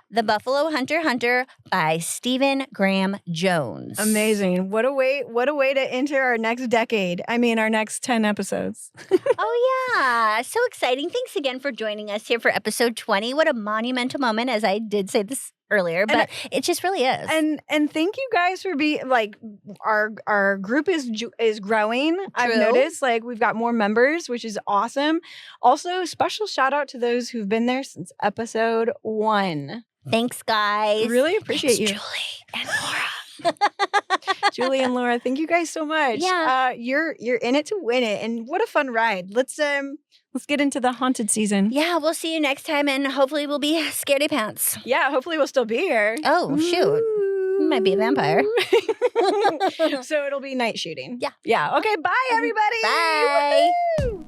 The Buffalo Hunter Hunter by Stephen Graham Jones. Amazing. What a way to enter our next decade. I mean, our next 10 episodes. Oh, yeah. So exciting. Thanks again for joining us here for episode 20. What a monumental moment, as I did say this earlier, but it just really is. And thank you guys for being like our group is growing. True. I've noticed like we've got more members, which is awesome. Also, special shout out to those who've been there since episode 1. Thanks, guys. Really appreciate you. Julie and Laura. Julie and Laura, thank you guys so much. Yeah. You're in it to win it, and what a fun ride. Let's get into the haunted season. Yeah, we'll see you next time, and hopefully we'll be scaredy pants. Yeah, hopefully we'll still be here. Oh, shoot. Ooh. Might be a vampire. So it'll be night shooting. Yeah. Yeah. Okay. Bye, everybody. Bye. Woo-hoo!